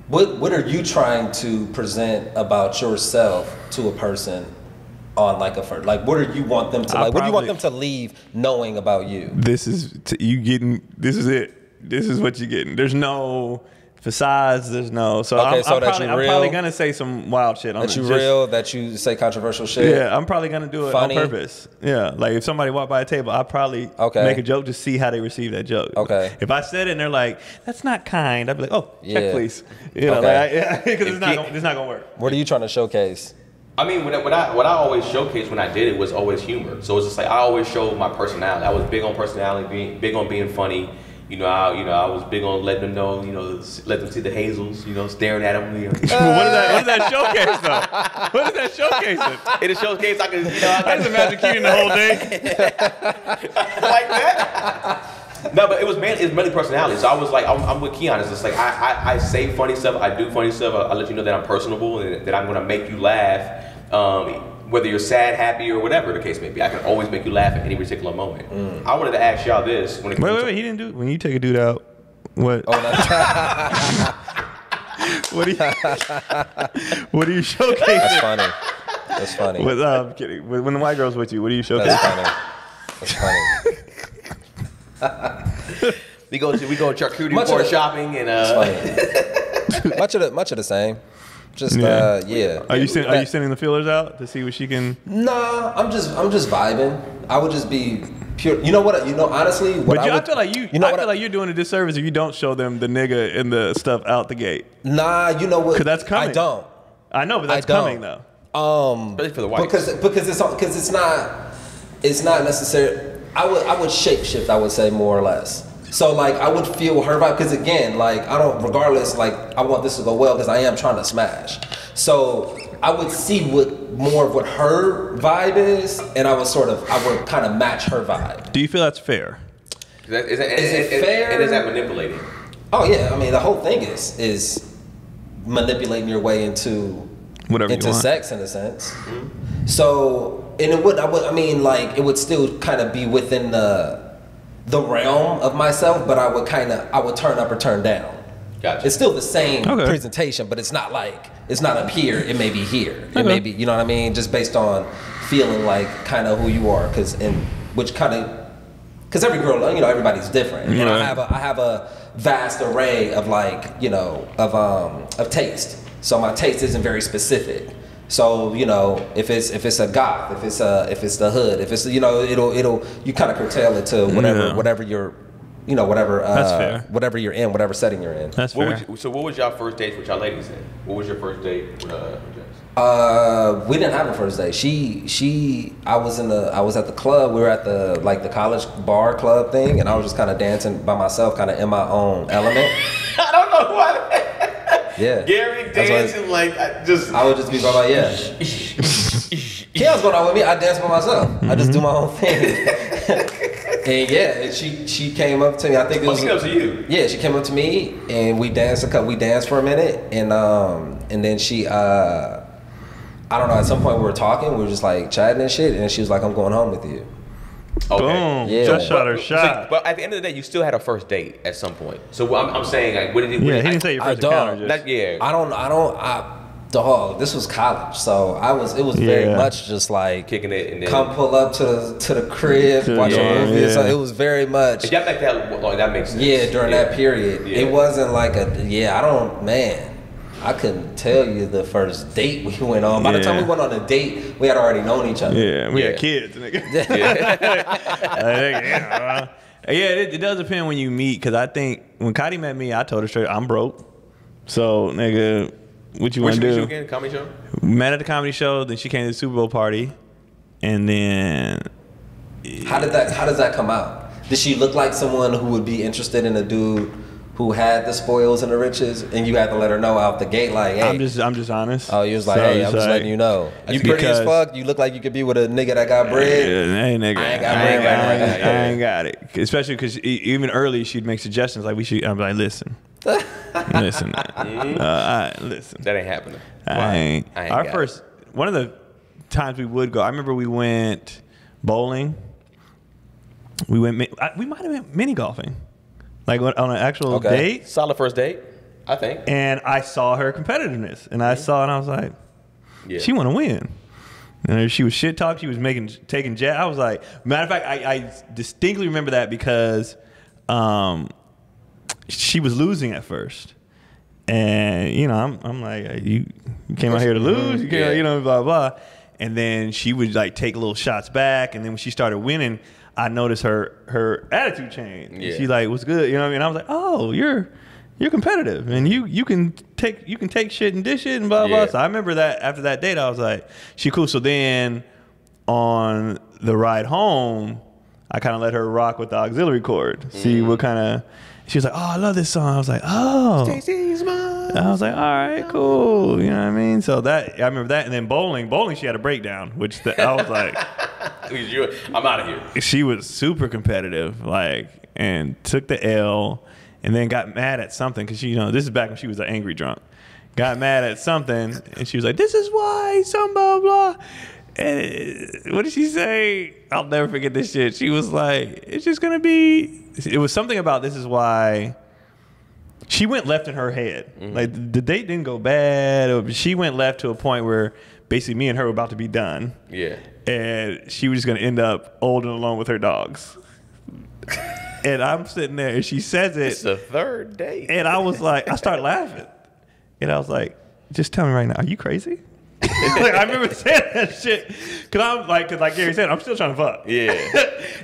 what are you trying to present about yourself to a person on like a first? Like, what do you want them to like? What do you want them to leave knowing about you? This is this is it. This is what you're getting. There's no facades. There's no. So Okay, I'm so that probably, you I'm real? probably gonna say some wild shit on That it. you Just- real? That you say controversial shit? Yeah, I'm probably gonna do it Funny? on purpose. Yeah, like if somebody walked by a table, I'd probably Okay. make a joke to see how they receive that joke. Okay. If I said it and they're like, "That's not kind," I'd be like, "Oh, check Yeah. please." You know, Okay. like, because it's not gonna work. What are you trying to showcase? I mean, what I always showcased when I did it was always humor. So it's just like I always showed my personality. I was big on personality, big on being funny. I was big on letting them know, let them see the hazels, staring at them. What does that showcase though? What does that showcase? In a showcase, I could, I just imagine Keaton the whole day. like that. No, but it's mainly personality. So I was like, I'm with Keon. It's just like I say funny stuff, I do funny stuff. I let you know that I'm personable and that I'm gonna make you laugh. Whether you're sad, happy, or whatever the case may be, I can always make you laugh at any particular moment. I wanted to ask y'all this. When it comes Wait, he didn't do it. When you take a dude out, what? Oh, that's, What do you showcase? that's funny. That's funny. With kidding. When the white girl's with you, what do you showcase? That's funny. That's funny. we go charcuterie Much of board it- shopping and It's funny. much of the same. Just yeah. Are you sending the feelers out to see what she can? Nah, I'm just vibing. I would just be pure. You know what? Honestly, what I feel like like you're doing a disservice if you don't show them the nigga and the stuff out the gate. Nah, you know what? 'Cause that's coming. I don't. I know, but that's coming though. especially for the whites. Because it's not necessary. I would shapeshift. I would say more or less. So like I would feel her vibe because again like I don't regardless like I want this to go well because I am trying to smash. So I would see more of what her vibe is and I would kind of match her vibe. Do you feel that's fair? Is it fair? And is that manipulating? Oh yeah, I mean the whole thing is manipulating your way into Whatever you want. sex in a sense. So, and it would I mean like it would still kind of be within the realm of myself, but I would turn up or turn down. Gotcha. It's still the same Okay. presentation, but it's not up here. It may be here. It Okay. may be, you know what I mean? Just based on feeling like kind of who you are, because every girl, you know, everybody's different, and Right. I have a vast array of like, you know, of taste. So my taste isn't very specific. So, you know, if it's a goth, if it's the hood, if it's, you know, it'll you kind of curtail it to whatever you're, you know, That's fair. whatever you're in, whatever setting you're in. That's fair. What was y'all first date with y'all ladies in? What was your first date with Jess? We didn't have a first date. I was at the club. We were at the college bar club thing, and I was just kind of dancing by myself, kind of in my own element. I don't know why. Yeah. Gary That's why- dancing like I would just be by my yeah. Keon's going on with me. I dance by myself. I just do my own thing. And yeah, she came up to me. I think it was. She came up to you. Yeah, she came up to me and we danced We danced for a minute, and then she I don't know. At some point we were talking. We were just like chatting and shit, and she was like, "I'm going home with you." Okay. Boom. Yeah. Just shot her So, shot. but at the end of the day, you still had a first date at some point. So I'm saying, like, what did it? Yeah, he didn't say your first encounter. Just, Dog, this was college, so it was very Yeah. much just like Kicking it and then come pull up to the crib, watch yeah, a movie. yeah. So it was very much If y'all make that like that makes sense. yeah during that period. Yeah. It wasn't like I couldn't tell you the first date we went on. By the time Yeah. we went on a date, we had already known each other. yeah, we Yeah. had kids, nigga. Yeah. It does depend when you meet, because I think when Cotty met me, I told her straight, I'm broke. So, nigga, what you want Which to show do? again? Comedy show? Met at the comedy show, then she came to the Super Bowl party, and then How does that come out? Did she look like someone who would be interested in a dude who had the spoils and the riches, and you had to let her know out the gate, like, hey, I'm just honest. oh, you was like, So hey, it's I'm just like, letting you know, you pretty as because- fuck. You look like you could be with a nigga that got bread. Hey, nigga, I ain't got bread right now. I ain't got it. Especially because even early, she'd make suggestions like I'm like, listen, man. Listen. That ain't happening. I ain't. I ain't Our got first, one of the times we would go, I remember we went bowling. We might have went mini golfing, like on an actual Okay. date. Solid first date, I think. And I saw her competitiveness, and I was like, Yeah. she want to win. And she was shit talk. She was taking jet. I was like, matter of fact, I distinctly remember that because she was losing at first. And, you know, I'm like, you came out here to lose? You came out, you know, blah, blah. And then she would, like, take little shots back. And then when she started winning, I noticed her attitude change. Yeah. She, like, was good. You know what I mean? I was like, oh, you're competitive. And you can take shit and dish it and blah, blah. Yeah. So I remember that after that date, I was like, she cool. So then on the ride home, I kind of let her rock with the auxiliary cord. See what kind of... She was like, oh, I love this song. I was like, oh. Stacey's mine. I was like, all right, cool. You know what I mean? So I remember that. And then bowling, she had a breakdown, which I was like, I'm out of here. she was super competitive, like, and took the L, and then got mad at something because she, you know, this is back when she was an angry drunk. Got mad at something, and she was like, this is why, some blah blah. And what did she say? I'll never forget this shit. She was like, it's just gonna be. It was something about this is why. She went left in her head. Like the date didn't go bad. She went left to a point where basically me and her were about to be done. Yeah. And she was just gonna end up old and alone with her dogs. And I'm sitting there, and she says it. It's the third date. And I was like, I started laughing. And I was like, just tell me right now, are you crazy? Like, I remember saying that shit. Cause like Gary said, I'm still trying to fuck. Yeah.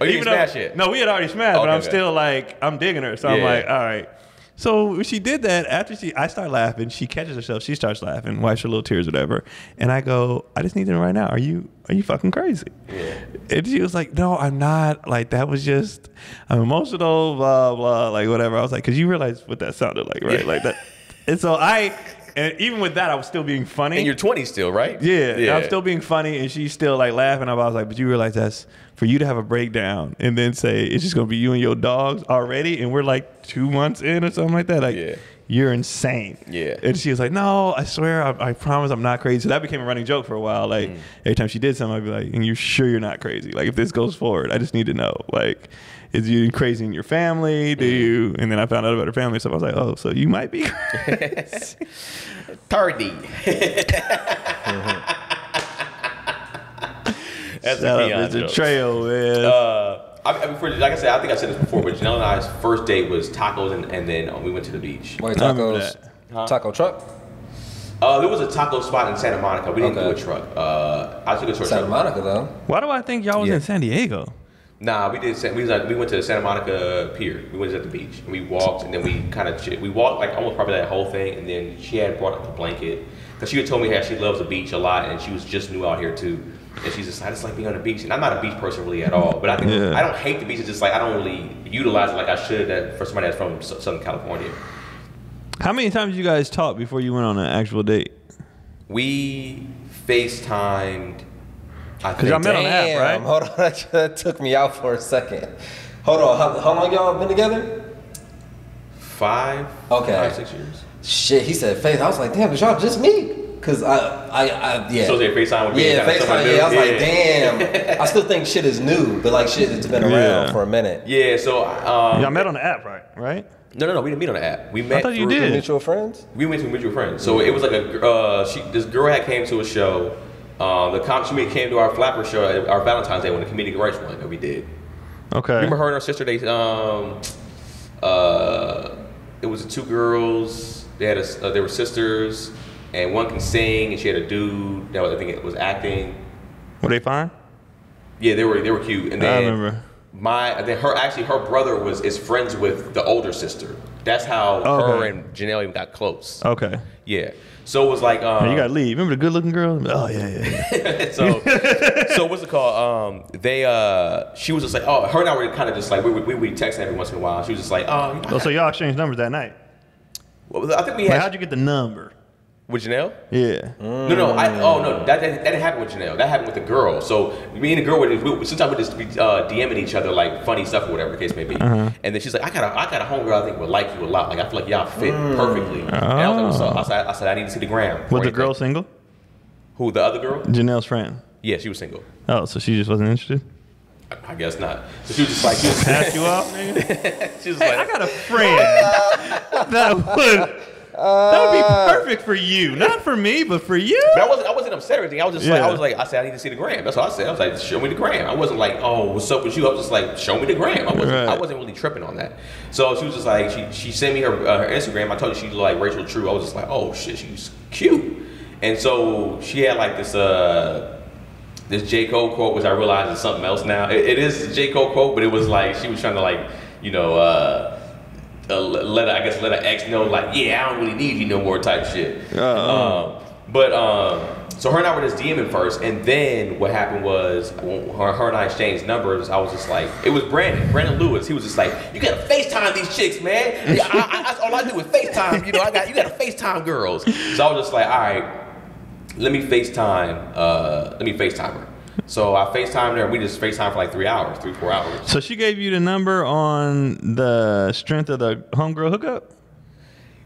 Oh, you didn't smash yet? No, we had already smashed, but Okay, I'm okay. still like, I'm digging her. So I'm Yeah. like, all right. So when she did that, after I start laughing, she catches herself, she starts laughing, wipes her little tears, whatever. And I go, I just need to know right now, are you fucking crazy? Yeah. And she was like, no, I'm not. Like, that was just, I'm emotional, blah, blah, like whatever. I was like, because you realize what that sounded like, right? Yeah. Like that. And so I And even with that, I was still being funny. In your 20s still, right? Yeah, I'm still being funny, and she's still like laughing. I was like, but you realize that's for you to have a breakdown and then say it's just gonna be you and your dogs already, and we're like 2 months in or something like that. Like, you're insane. Yeah. And she was like, no, I swear, I promise I'm not crazy. So that became a running joke for a while. Like every time she did something, I'd be like, and you're sure you're not crazy? Like if this goes forward, I just need to know. Like, is you crazy in your family? Do you? And then I found out about her family, so I was like, oh, so you might be crazy. Tardy. That's Shout a out to Trail, man. Like I said, I think I said this before, but Janelle and I's first date was tacos, and then we went to the beach. Wait, I remember tacos? that. Taco truck? There was a taco spot in Santa Monica. We didn't do a truck. I took a short Santa truck. Monica, though. Why do I think y'all was in San Diego? Nah, we did. We went to the Santa Monica Pier. We went to the beach. And we walked, and then we kind of we walked like almost probably that whole thing. And then she had brought up the blanket because she had told me how she loves the beach a lot, and she was just new out here too. And she's just, I just like being on the beach, and I'm not a beach person really at all. But I think I don't hate the beach. It's just like I don't really utilize it like I should for somebody that's from Southern California. How many times you guys talked before you went on an actual date? We FaceTimed. Because y'all met on the app, right? Hold on, that took me out for a second. Hold on, how long y'all been together? 5, 6 years. Shit, he said Faith. I was like, damn, did y'all just meet? Cause yeah. So they FaceTime with me. Yeah, FaceTime. Yeah, I was like, damn. I still think shit is new, but like shit has been around for a minute. Yeah, so y'all met on the app, right? No, we didn't meet on the app. We met. I thought you did. Mutual friends. We went to mutual friends. So it was like this girl had came to a show. She came to our Flapper show, our Valentine's Day, when the comedic rights one that we did. Okay. Remember her and her sister? They it was the two girls. They were sisters. And one can sing, and she had a dude that I think it was acting. Were they fine? Yeah, they were cute. And then I remember. Her brother is friends with the older sister. That's how her and Janelle even got close. Okay. Yeah. So it was like you gotta leave. Remember the good looking girl? Oh yeah. so what's it called? She was just like, oh, her and I were kind of just like we text every once in a while. She was just like, oh. So y'all exchanged numbers that night. Well, I think we had. How'd you get the number? With Janelle? Yeah. No. That didn't happen with Janelle. That happened with the girl. So me and the girl sometimes we just be DMing each other like funny stuff or whatever the case may be. And then she's like, I got a homegirl I think would like you a lot. Like I feel like y'all fit perfectly. And I was like, what's up? I said I need to see the gram. Was the girl single? Who, the other girl? Janelle's friend. Yeah, she was single. Oh, so she just wasn't interested? I guess not. So she was just like, pass you off, nigga? She was like, I got a friend that would be perfect for you. Not for me, but for you. But I wasn't upset or anything. I was just I said, I need to see the gram. That's all I said. I was like, show me the gram. I wasn't like, oh, what's up with you? I was just like, show me the gram. I wasn't really tripping on that. So she was just like, she sent me her Instagram. I told her she looked like Rachel True. I was just like, oh shit, she's cute. And so she had like this J. Cole quote, which I realized is something else now. It is a J. Cole quote, but it was like she was trying to like, let her ex know like, yeah, I don't really need you no more type shit. So her and I were just DMing first, and then what happened was when her and I exchanged numbers, I was just like, it was Brandon Lewis. He was just like, you gotta FaceTime these chicks, man. Yeah, all I do is FaceTime. You gotta FaceTime girls. So I was just like, all right, let me FaceTime her. So I FaceTimed her, and we just FaceTimed for like 3 hours, 4 hours. So she gave you the number on the strength of the homegirl hookup?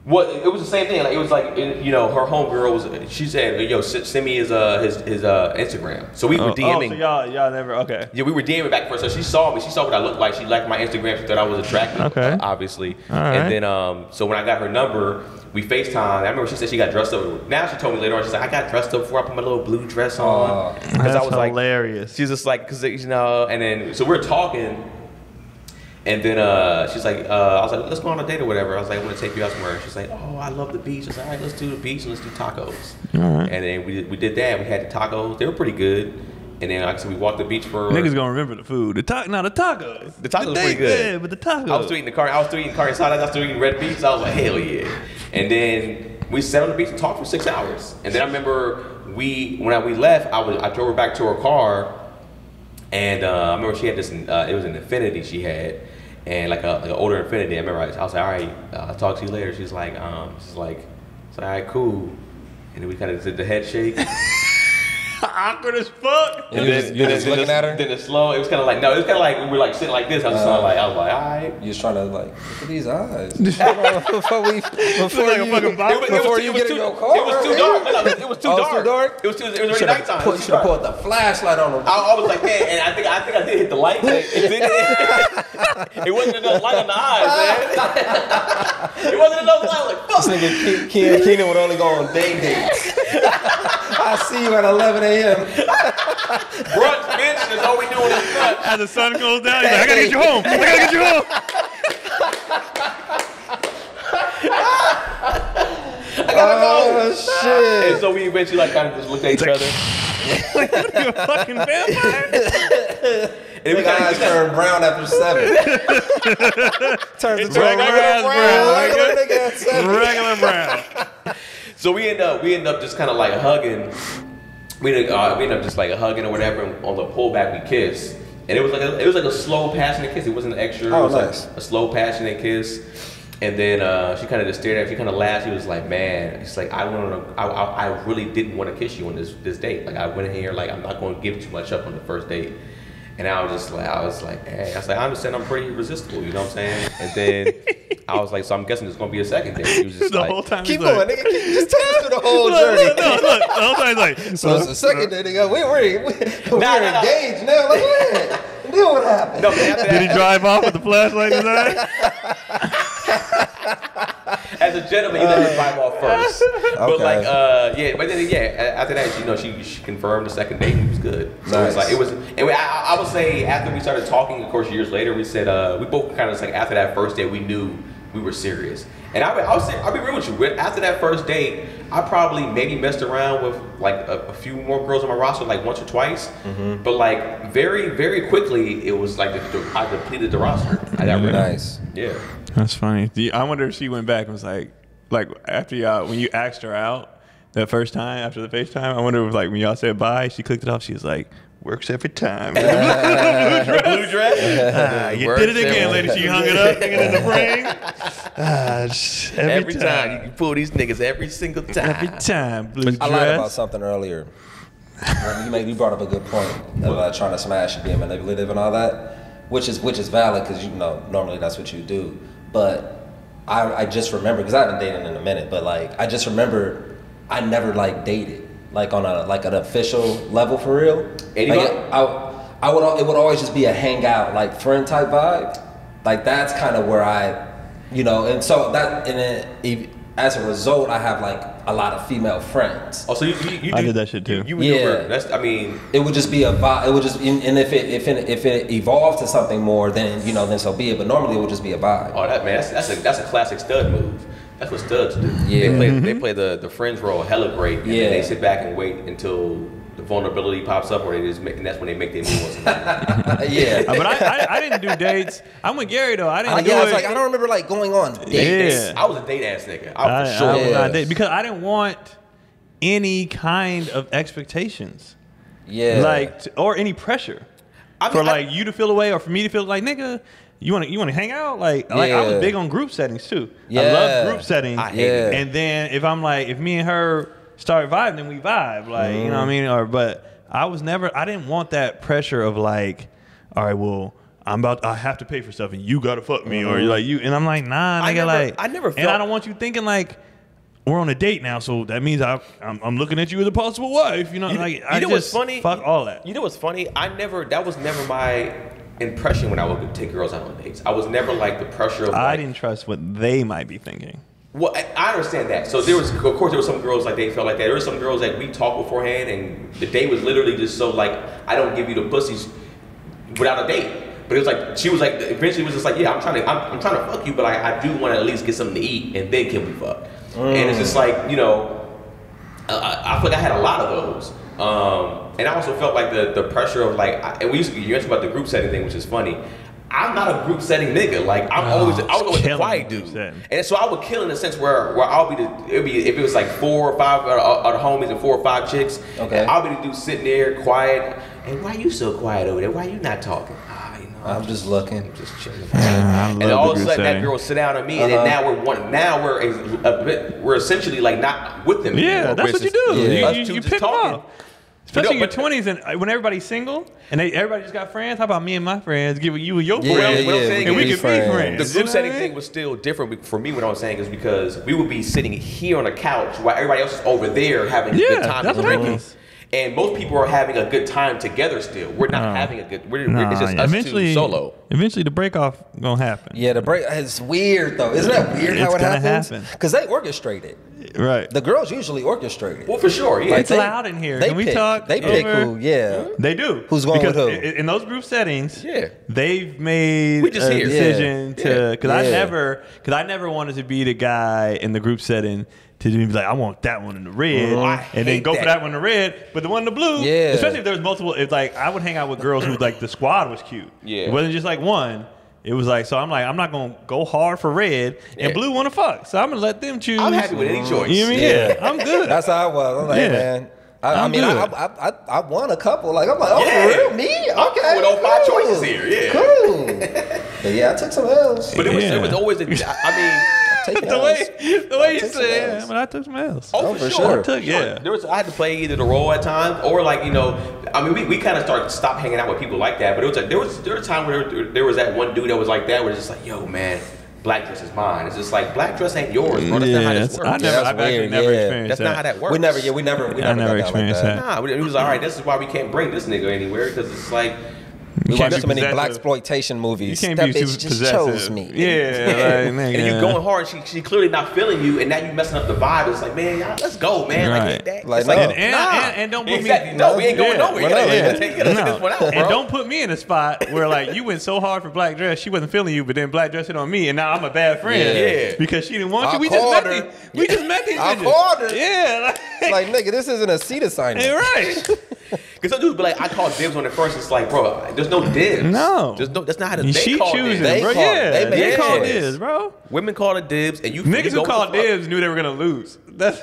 Well, it was the same thing. Like it was like, her homegirl was. She said, "Yo, send me his Instagram." So we were DMing. Oh, so y'all never okay. Yeah, we were DMing back and forth. So she saw me. She saw what I looked like. She liked my Instagram. She thought I was attractive. Okay. Obviously. All right. And then so when I got her number, we FaceTimed. I remember she said she got dressed up. Now she told me later on, she's like, I got dressed up before I put my little blue dress on. Because I was hilarious. She's just like, and then so we're talking. And then she's like, I was like, let's go on a date or whatever. I was like, I want to take you out somewhere. She's like, oh, I love the beach. I was like, all right, let's do the beach and let's do tacos. All right. And then we did that. We had the tacos. They were pretty good. And then like, so we walked the beach for. Niggas gonna remember the food. The tacos. The tacos were pretty good. Yeah, but the tacos. I was still eating carne asada. I was still eating red beef. So I was like, hell yeah. And then we sat on the beach and talked for 6 hours. And then I remember when we left, I drove her back to her car. And I remember she had this. It was an Infiniti she had. And like an older Infiniti, I remember I was like, all right, I'll talk to you later. She's like, like, all right, cool. And then we kind of did the head shake. Awkward as fuck. And you're just looking at her? Then it's slow. It was kind of like, no, it was kind of like, we were like sitting like this. I was all right. You was trying to like, look at these eyes. Before you get in your car. It was too dark. No, it was too dark. Too dark? It was already nighttime. You should have put the flashlight on them. I was like, man, and I think I did hit the light. It wasn't enough light on the eyes, man. It wasn't enough light. I was like, fuck. This nigga Keenan would only go on day dates. I see you at 11 a.m. Brunch, bitch. That's all we doing is brunch. As the sun goes down, he's like, I gotta get you home. I gotta get you home. I gotta go. Oh shit! And so we eventually like kind of just looked at each other. Like, what are you, a fucking vampire? And we Nigga eyes turn brown after 7. Turns into Regular brown. Regular brown. So we end up just kind of like hugging. We end up just like hugging or whatever. And on the pullback, we kissed, and it was like a slow, passionate kiss. It wasn't extra. Oh, it was nice. like a slow, passionate kiss. And then she kind of just stared at me. She kind of laughed. She was like, "Man, it's like I really didn't want to kiss you on this date. Like I went in here like I'm not going to give too much up on the first date." And I was like, hey, I understand I'm pretty resistible, you know what I'm saying? And then I was like, so I'm guessing there's gonna be a second date. He was just The like, whole time Keep he's going, like, nigga. Just take us through the whole journey. Look, the whole time he's like, So it's the second day, nigga. We're engaged now. Like, man, then what happened? no, but after did he that, drive off with the flashlight in his eye? as a gentleman, he let me drive off first. But Okay. like, but then after that, you know, she confirmed the second date. And it was good. So Nice. it was. And I would say after we started talking, of course, years later, we said we both kind of like after that first date, we knew we were serious. And I'll be real with you. After that first date, I probably maybe messed around with like a few more girls on my roster, like once or twice. Mm-hmm. But like very, very quickly, it was like I depleted the roster. I got rid of it. Nice. Yeah. That's funny. I wonder if she went back and was like after y'all, when you asked her out that first time after the FaceTime, I wonder if like when y'all said bye, she clicked it off. She was like, works every time. Blue dress. You did it again, lady. She hung it up, thinking in the frame. Every time you can pull these niggas every single time. Every time. Blue I lied about dress. something earlier. You brought up a good point about trying to smash and being manipulative and all that, which is valid because you know normally that's what you do. But I just remember because I haven't dated in a minute, but like I just remember I never like dated like on an official level for real. Anybody? Like, it would always just be a hangout like friend type vibe. Like that's kind of where and so as a result, I have like a lot of female friends. Oh, so you I did that shit too. You maneuver. Yeah. It would just be a vibe. It would just, and if it evolved to something more, then then so be it. But normally it would just be a vibe. Oh, that's a classic stud move. That's what studs do. Yeah. They play the friends role hella great. And then they sit back and wait until the vulnerability pops up, or and that's when they make their move. Yeah. But I didn't do dates. I'm with Gary though. I didn't do I it. was like, I don't remember like going on dates. Yeah. I was a date ass nigga. I was for I sure. was not dating because I didn't want any kind of expectations. Yeah. Like or any pressure for like you to feel away or for me to feel like nigga. You want to hang out? Like I was big on group settings too. Yeah. I love group settings. I hate it. And then if me and her start vibing, then we vibe. Like you know what I mean? But I didn't want that pressure of like, all right, well, I have to pay for stuff and you gotta fuck me or like you. And I'm like, nah, nigga, I never felt, and I don't want you thinking like we're on a date now, so that means I'm looking at you as a possible wife. You know, what's funny? Fuck all that. You know what's funny? That was never my impression when I would take girls out on dates. I was never like the pressure of. I didn't trust what they might be thinking. Well, I understand that. So there was some girls like they felt like that. There were some girls like we talked beforehand, and the date was literally just so like I don't give you the pussies without a date. But it was like she was like eventually it was just like yeah I'm trying to fuck you, but I do want to at least get something to eat, and then can we fuck? And it's just like I feel like I had a lot of those. And I also felt like the pressure of like, you mentioned about the group setting thing, which is funny. I'm not a group setting nigga. Like I was always the quiet dude, and so I would kill in a sense where I'll be if it was like 4 or 5 of the homies and 4 or 5 chicks. Okay. I'll be the dude sitting there quiet. And why you so quiet over there? Why you not talking? I'm just looking. Just chilling. I And love all the of a group sudden, that setting. girl sit down on me, and then we're essentially like not with them. Yeah, anymore. that's We're what you just- do. Yeah. us You two pick just them talking. off. Especially in your But- 20s and when everybody's single and everybody just got friends. How about me and my friends giving you and your Yeah, friends? what I'm saying and we is could be friends. The you group know setting what I mean? thing was still different for me. What I was saying is because we would be sitting here on the couch while everybody else is over there having a Yeah, good time that's and what drinking. happens. And most people are having a good time together still. We're not having a good. It's just us eventually, two solo. Eventually, the break off gonna happen. Yeah, the break. It's weird though. Isn't that weird how It's it gonna happens? happen. Because they orchestrate it. Right. The girls usually orchestrate it. Well, for sure, yeah. Like, It's loud in here. They Can we pick, talk They pick over- who. Yeah. They do. Who's going because with who? In those group settings, Yeah. they've made We just a here. decision Yeah. to because Yeah. I never wanted to be the guy in the group setting to be like, I want that one in the red, Oh, I and then hate go for that. that one in the red, but the one in the blue, Yeah. especially if there was multiple. It's like I would hang out with girls who like the squad was cute. Yeah. It wasn't just like one. It was like, so I'm like, I'm not gonna go hard for red, and Yeah. blue want to fuck, so I'm gonna let them choose. I'm happy with any choice. You know what I mean? Yeah. Yeah, I'm good. That's how I was. I'm like, Yeah. man. I I'm mean, good. I won a couple. Like, I'm like, oh, Yeah. for real? Me? Okay. with all five cool. choices here, yeah. Cool. But yeah, I took some L's. But it Yeah. was always. Taking the L's. way you took some said, L's. yeah, but I took some L's. Oh, for for sure. sure. I took- yeah. There was I had to play either the role at times or like I mean we kind of stopped hanging out with people like that. But it was like there was a time where there was that one dude that was like that where it's just like, yo man, black dress is mine. It's just like black dress ain't yours, bro. That's not how this works. I've that's actually weird, never yeah. experienced That's that. not how that works. We never got never down like experienced that. Nah, it was all right. This is why we can't bring this nigga anywhere because it's like. We can't watch be so many possessive. black exploitation movies. You can't that be bitch super just possessive. chose me. Yeah, like, nigga. And you going hard, she clearly not feeling you, and now you messing up the vibe. It's like, man, y'all, let's go, man. Right. Like, that, Like, it's no. And don't put exactly. me. No, we ain't going nowhere. Well, You gotta yeah. take this one out, bro. And don't put me in a spot where like you went so hard for black dress, she wasn't feeling you, but then black dress hit on me, and now I'm a bad friend. Yeah. Because she didn't want I you. We just met called her. these. We just met these. I bitches. called her. Yeah. It's like, nigga, this isn't a seat assignment. You're right. Because some dudes be like, I call dibs on it first. It's like, bro, there's no dibs. No. There's no. That's not how they She call choosing, dibs. They bro. call it. Yeah, They make they it call choice. dibs, bro. Women call it dibs, and you Niggas you who go called with the flow. dibs knew they were gonna lose. That's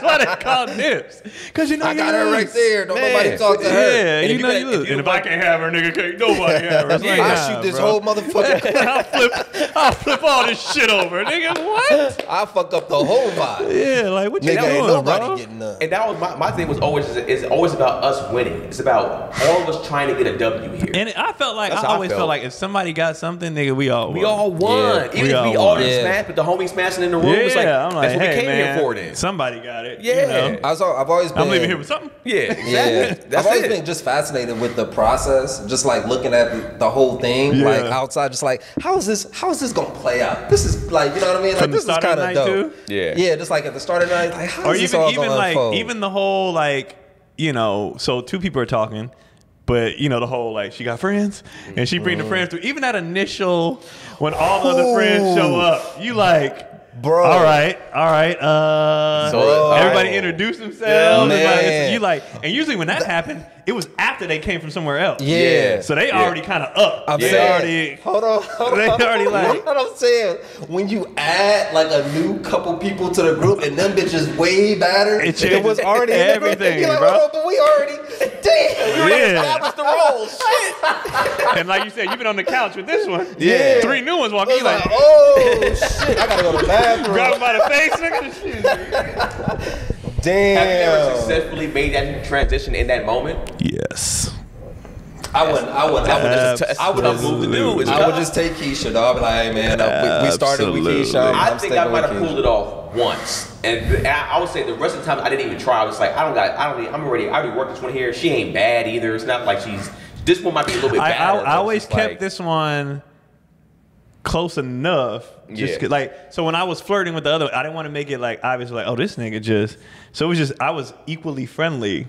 why they called dibs. Cause you know I you got her lose. right there. Don't Man. nobody talk to her. Yeah, And you if know you you got- if lose. you And if like- I can't have her, nigga, can't nobody have her. It's like, I nah, shoot this bro. whole motherfucker. I'll flip all this shit over, nigga. What? I fuck up the whole vibe. Yeah, like what you Nigga, ain't doing, nobody bro? getting none. And that was my thing was always it's always about us winning. It's about all of us trying to get a W here. And I felt like That's I how I always felt. felt like if somebody got something, nigga, we all won. we all won. Yeah. Even We if all we all won. didn't Yeah. smash, but the homie smashing in the room. Yeah, It's like, I'm like, that's what hey, we came man, here for then. somebody got it. Yeah. You know? I've always been. I'm leaving here with something. Yeah, exactly. Yeah, That's I've always it. been just fascinated with the process, just like looking at the whole thing, Yeah. like outside, just like how is this gonna play out? This is like, you know what I mean? Like From the this is start of kind the of night, dope. too? Yeah. yeah, just like at the start of the night, like how Or is this even all even gonna like unfold? even the whole like, you know, so two people are talking, but you know the whole like she got friends and she bring the friends through. Even that initial when all the other friends show up, you like. Bro. All right. So, everybody oh. introduce themselves. Man. Everybody- you like, and usually when that happened, it was after they came from somewhere else. Yeah. So they already kind of up. I'm They saying, already. hold on. They already like- what I'm saying, when you add like a new couple people to the group and them bitches way better, It it was changes already everything, You're like, bro. hold on, but we already, damn, we Yeah. established the roles. Shit. And like you said, you've been on the couch with this one. Yeah. 3 new ones walk I in. was You like, like, oh shit, I gotta go to the bathroom. grab him by the face, nigga. Have you ever Damn. successfully made that transition in that moment? Yes. I would Tough move to do. It's I tough. would just take Keisha, dog. Be like, hey man, we started with Absolutely. Keisha. I I'm think sticking I might with have Keisha. pulled it off once, and I would say the rest of the time I didn't even try. I was like, I already worked this one here. She ain't bad either. It's not like this one might be a little bit I better. but always it's kept like, this one close enough. Just Yeah. like, so when I was flirting with the other, I didn't want to make it like obviously like, oh, this nigga just. So it was just I was equally friendly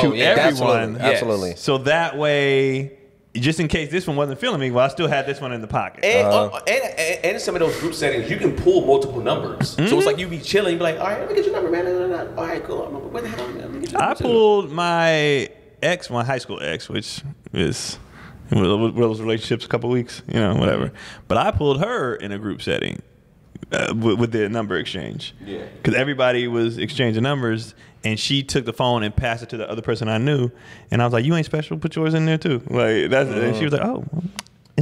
to yeah, everyone. absolutely, absolutely. So that way, just in case this one wasn't feeling me, well, I still had this one in the pocket. And in some of those group settings, you can pull multiple numbers. So it's like you be chilling, you be like, all right, let me get your number, man. All right, cool. What the hell? Let me get your I number, too. pulled my high school ex, which is those relationships a couple weeks, you know, whatever. But I pulled her in a group setting with the number exchange. Yeah. Because everybody was exchanging numbers, and she took the phone and passed it to the other person I knew, and I was like, "You ain't special. Put yours in there too." Like that's. And she was like, "Oh."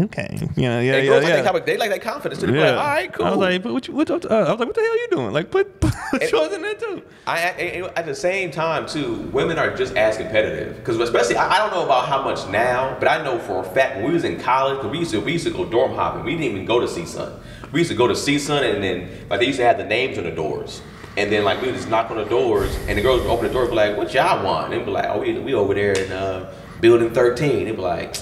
okay, yeah, And girls they like that confidence too. They be like, all right, cool. I was like, but what I was like, what the hell are you doing? Like, put yours in there too. At the same time too, women are just as competitive because especially I don't know about how much now, but I know for a fact when we was in college, we used to go dorm hopping. We didn't even go to CSUN. We used to go to CSUN and then like they used to have the names on the doors. And then like we would just knock on the doors and the girls would open the door and be like, what y'all want? And they'd be like, oh, we over there in building 13. They'd be like,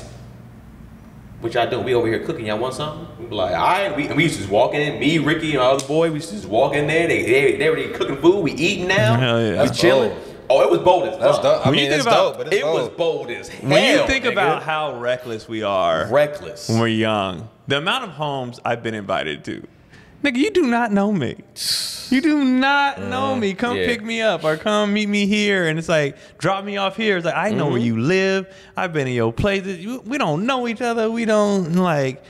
what y'all doing? We over here cooking. Y'all want something? We'd be like, all right. We used to just walk in. Me, Ricky, and my other boy, we used to just walk in there. They already cooking food. We eating now. Hell yeah. We chilling. Bold. Oh, it was bold as That's fuck. dope. I When you mean, think it's about- dope, but it's It was bold. bold as hell. When you think nigga. about how reckless we are reckless. when we're young, the amount of homes I've been invited to, nigga, you do not know me. You do not know me. Come yeah. pick me up or come meet me here. And it's like, drop me off here. It's like, I know where you live. I've been in your places. We don't know each other. We don't like,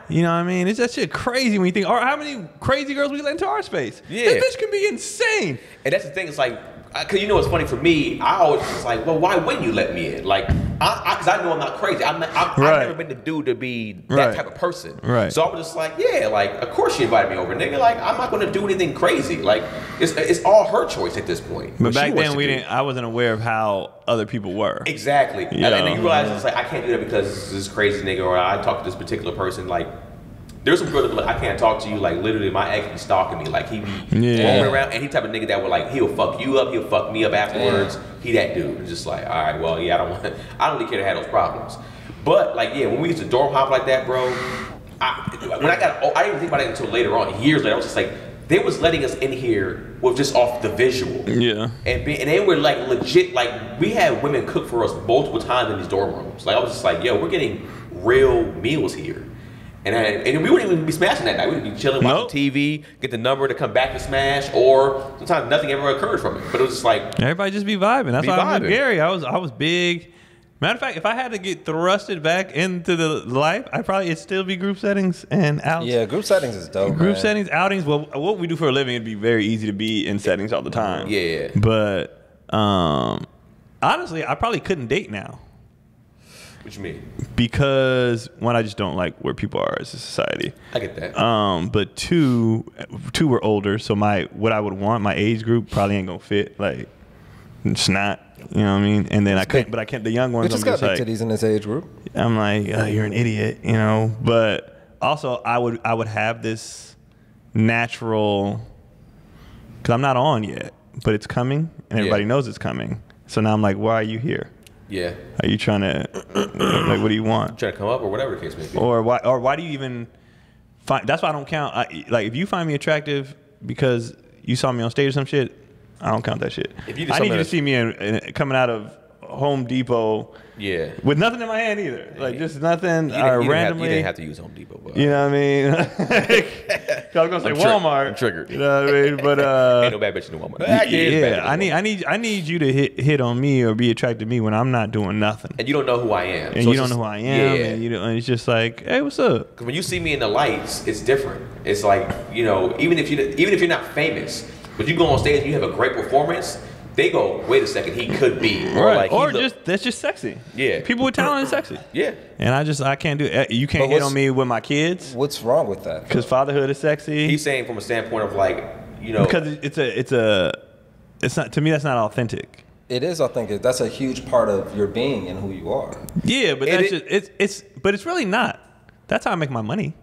you know what I mean? It's that shit crazy when you think, or how many crazy girls we let into our space. Yeah. This bitch can be insane. And that's the thing. It's like, cause you know what's funny for me. I always was like, well, why wouldn't you let me in? Like, cause I know I'm not crazy. I've never been the dude to be that type of person. Right. So I was just like, yeah, like, of course she invited me over, nigga. Like, I'm not gonna do anything crazy. Like, it's all her choice at this point. But What she back wants then to do. I wasn't aware of how other people were. Exactly. Yeah. And then you realize it's like I can't do that because this crazy nigga or I talk to this particular person. Like, there's some girls that be like, I can't talk to you. Like, literally, my ex be stalking me. Like, he be roaming around, and he type of nigga that would like he'll fuck you up, he'll fuck me up afterwards. He that dude. It's just like, all right, well, yeah, I don't really care to have those problems. But like, yeah, when we used to dorm hop like that, bro, I didn't even think about it until later on. Years later, I was just like, they was letting us in here with just off the visual. Yeah. And they were like legit, like we had women cook for us multiple times in these dorm rooms. Like I was just like, yo, we're getting real meals here. And we wouldn't even be smashing that night. We'd be chilling, watching TV, get the number to come back to smash, or sometimes nothing ever occurred from it. But it was just like Everybody just be vibing. That's Be why I'm vibing. with Gary. I was big. Matter of fact, if I had to get thrusted back into the life, it'd still be group settings and outs. Yeah, group settings is dope. Group man. settings, outings. Well, what we do for a living, it'd be very easy to be in settings all the time. Yeah. But honestly, I probably couldn't date now what you mean? because one, I just don't like where people are as a society. I get that. But two were older, so what I would want, my age group probably ain't gonna fit. Like, it's not. You know what I mean? And then I can't. The young ones, We just I'm got just big like, titties in this age group. I'm like, you're an idiot, you know. But also, I would have this natural, because I'm not on yet, but it's coming, and everybody knows it's coming. So now I'm like, why are you here? Yeah. Are you trying to, like, what do you want? Trying to come up or whatever the case may be. Or why do you even find? That's why I don't count. Like, if you find me attractive because you saw me on stage or some shit, I don't count that shit. If you do I need something you to see me coming out of Home Depot. Yeah. With nothing in my hand either. Like, just nothing. You didn't Randomly. you didn't have to use Home Depot, but You know what I mean? I was gonna say I'm Walmart. I'm triggered. You know what I mean? But ain't no bad bitch in the Walmart. yeah, I need you to hit on me or be attracted to me when I'm not doing nothing. And you don't know who I am. And So you it's don't just- know who I am. Yeah. And and it's just like, hey, what's up? Because when you see me in the lights, it's different. It's like, you know, even if you're not famous, but you go on stage and you have a great performance, they go, wait a second, he could be. That's just sexy. Yeah. People with talent is sexy. Yeah. And I can't do it. You can't But hit what's- on me with my kids What's wrong with that? because fatherhood is sexy. He's saying from a standpoint of like, you know, Because it's not, to me, that's not authentic. It is authentic. That's a huge part of your being and who you are. Yeah, but but it's really not. That's how I make my money.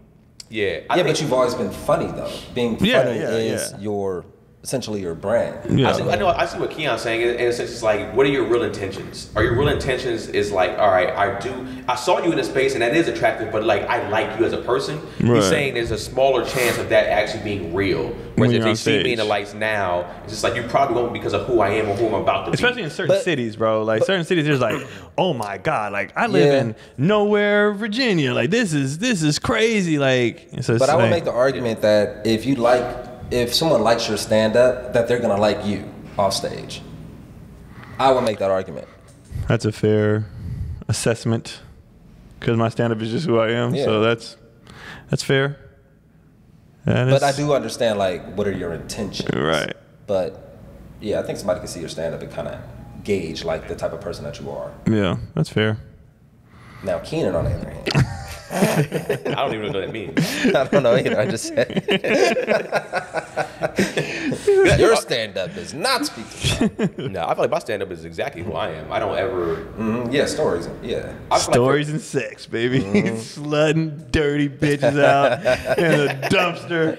yeah. Yeah, but you've always been funny though. Being funny Yeah, is yeah. essentially your brand. Yeah. I see what Keon's saying. In a sense, it's like, what are your real intentions? Are your real intentions is like, all right, I saw you in a space and that is attractive, but like, I like you as a person. Right. He's saying there's a smaller chance of that actually being real. Whereas When if you're they on see me stage. in the lights now, it's just like, you probably won't because of who I am or who I'm about to Especially be. in certain cities, bro. Like certain cities, there's like, oh my god, like I live Yeah. in nowhere, Virginia. Like this is crazy. Like, so it's But I would like- make the argument that if someone likes your stand up, that they're gonna like you off stage. I would make that argument. that's a fair assessment because my stand up is just who I am. Yeah. So that's fair. But I do understand like what are your intentions. Right. But yeah, I think somebody can see your stand up and kind of gauge like the type of person that you are. Yeah, that's fair. Now Keenan on the other hand. I don't even know what that means. I don't know either. I just said your stand-up does not speak to me. No, I feel like my stand-up is exactly who I am. I don't ever. Yeah, stories. Yeah. I feel Stories and sex, baby. Slutting dirty bitches out in a dumpster.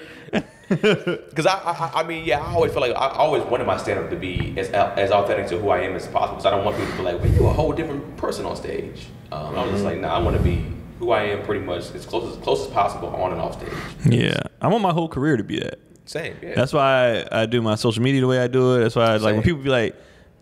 Because I mean, yeah, I always feel like I always wanted my stand-up to be as authentic to who I am as possible. Because I don't want people to be like, well, you're a whole different person on stage. I was just like, nah, I want to be who I am pretty much as close as possible on and off stage. Yeah. I want my whole career to be that. Same, yeah. That's why I do my social media the way I do it. That's why like when people be like,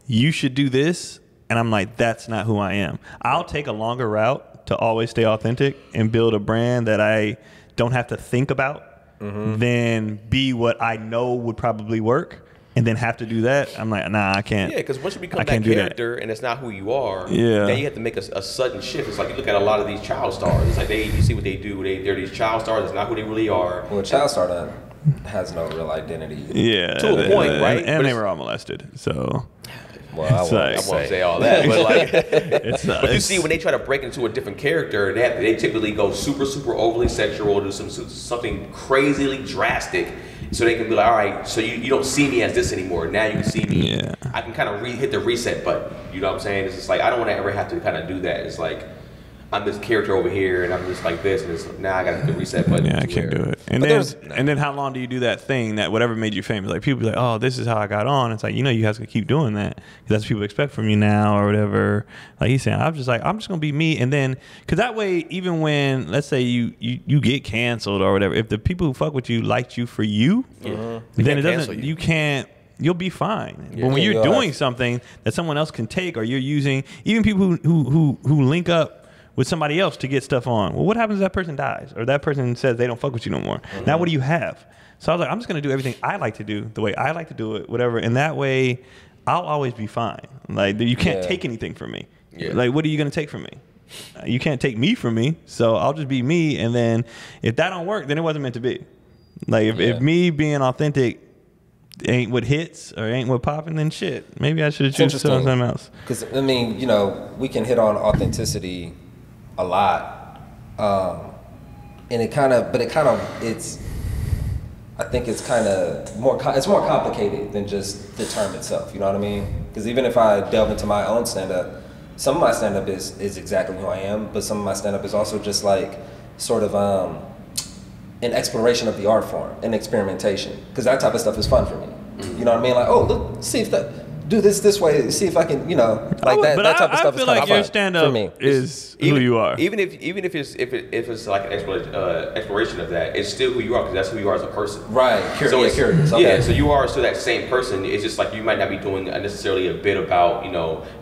you should do this, and I'm like, that's not who I am. I'll take a longer route to always stay authentic and build a brand that I don't have to think about than be what I know would probably work. And then have to do that, I'm like, nah, I can't. Yeah, because once you become that character and it's not who you are, then you have to make a sudden shift. It's like you look at a lot of these child stars. It's like you see what they do. They're these child stars. It's not who they really are. Well, a child star has no real identity. Yeah, to a point, right? And they were all molested, so. Well, I won't say all that, but like, but you see when they try to break into a different character, they typically go super overly sexual, do something crazily drastic. So they can be like, all right, so you don't see me as this anymore. Now you can see me. Yeah. I can kind of hit the reset button. You know what I'm saying? It's just like, I don't want to ever have to kind of do that. It's like, I'm this character over here, and I'm just like this, and it's now I got to hit the reset button. Yeah, I can't do it. And then how long do you do that thing that whatever made you famous? Like people be like, oh, this is how I got on. It's like, you guys can keep doing that because that's what people expect from you now or whatever. Like he's saying, I'm just gonna be me, and then because that way, even when let's say you get canceled or whatever, if the people who fuck with you liked you for you, then it doesn't. You can't. You'll be fine. Yeah. But when you're doing something that someone else can take, or you're using, even people who link up with somebody else to get stuff on. Well, what happens if that person dies or that person says they don't fuck with you no more? Now what do you have? So I was like, I'm just going to do everything I like to do the way I like to do it, whatever. And that way I'll always be fine. Like you can't take anything from me. Yeah. Like what are you going to take from me? You can't take me from me. So I'll just be me. And then if that don't work, then it wasn't meant to be. Like if me being authentic ain't what hits or ain't what popping, then shit. Maybe I should have chosen something else. Because, I mean, we can hit on authenticity a lot, and I think it's kind of more complicated than just the term itself. You know what I mean? Because even if I delve into my own stand-up, some of my stand-up is exactly who I am, but some of my stand-up is also just like sort of an exploration of the art form and experimentation, because that type of stuff is fun for me. You know what I mean? Like, oh, look, see if that. Do this way. See if I can, that type of stuff. I feel like your stand-up is who you are. Even if it's like an exploration of that, it's still who you are because that's who you are as a person. Right. Curious. Okay. Yeah. So you are still that same person. It's just like you might not be doing necessarily a bit about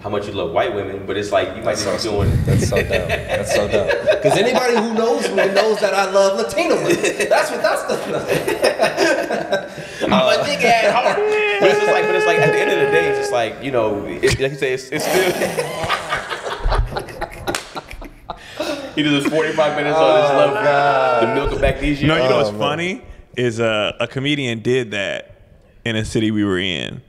how much you love white women, but it's like you might be doing. That's so dumb. That's so dumb. Because anybody who knows me knows that I love Latino women. That's I'm a big ass heart. But it's like at the end of the day, it's just like, like you say, it's still. He does his 45 minutes on his love, the milk of magnesia. No, you know what's funny is a comedian did that in a city we were in,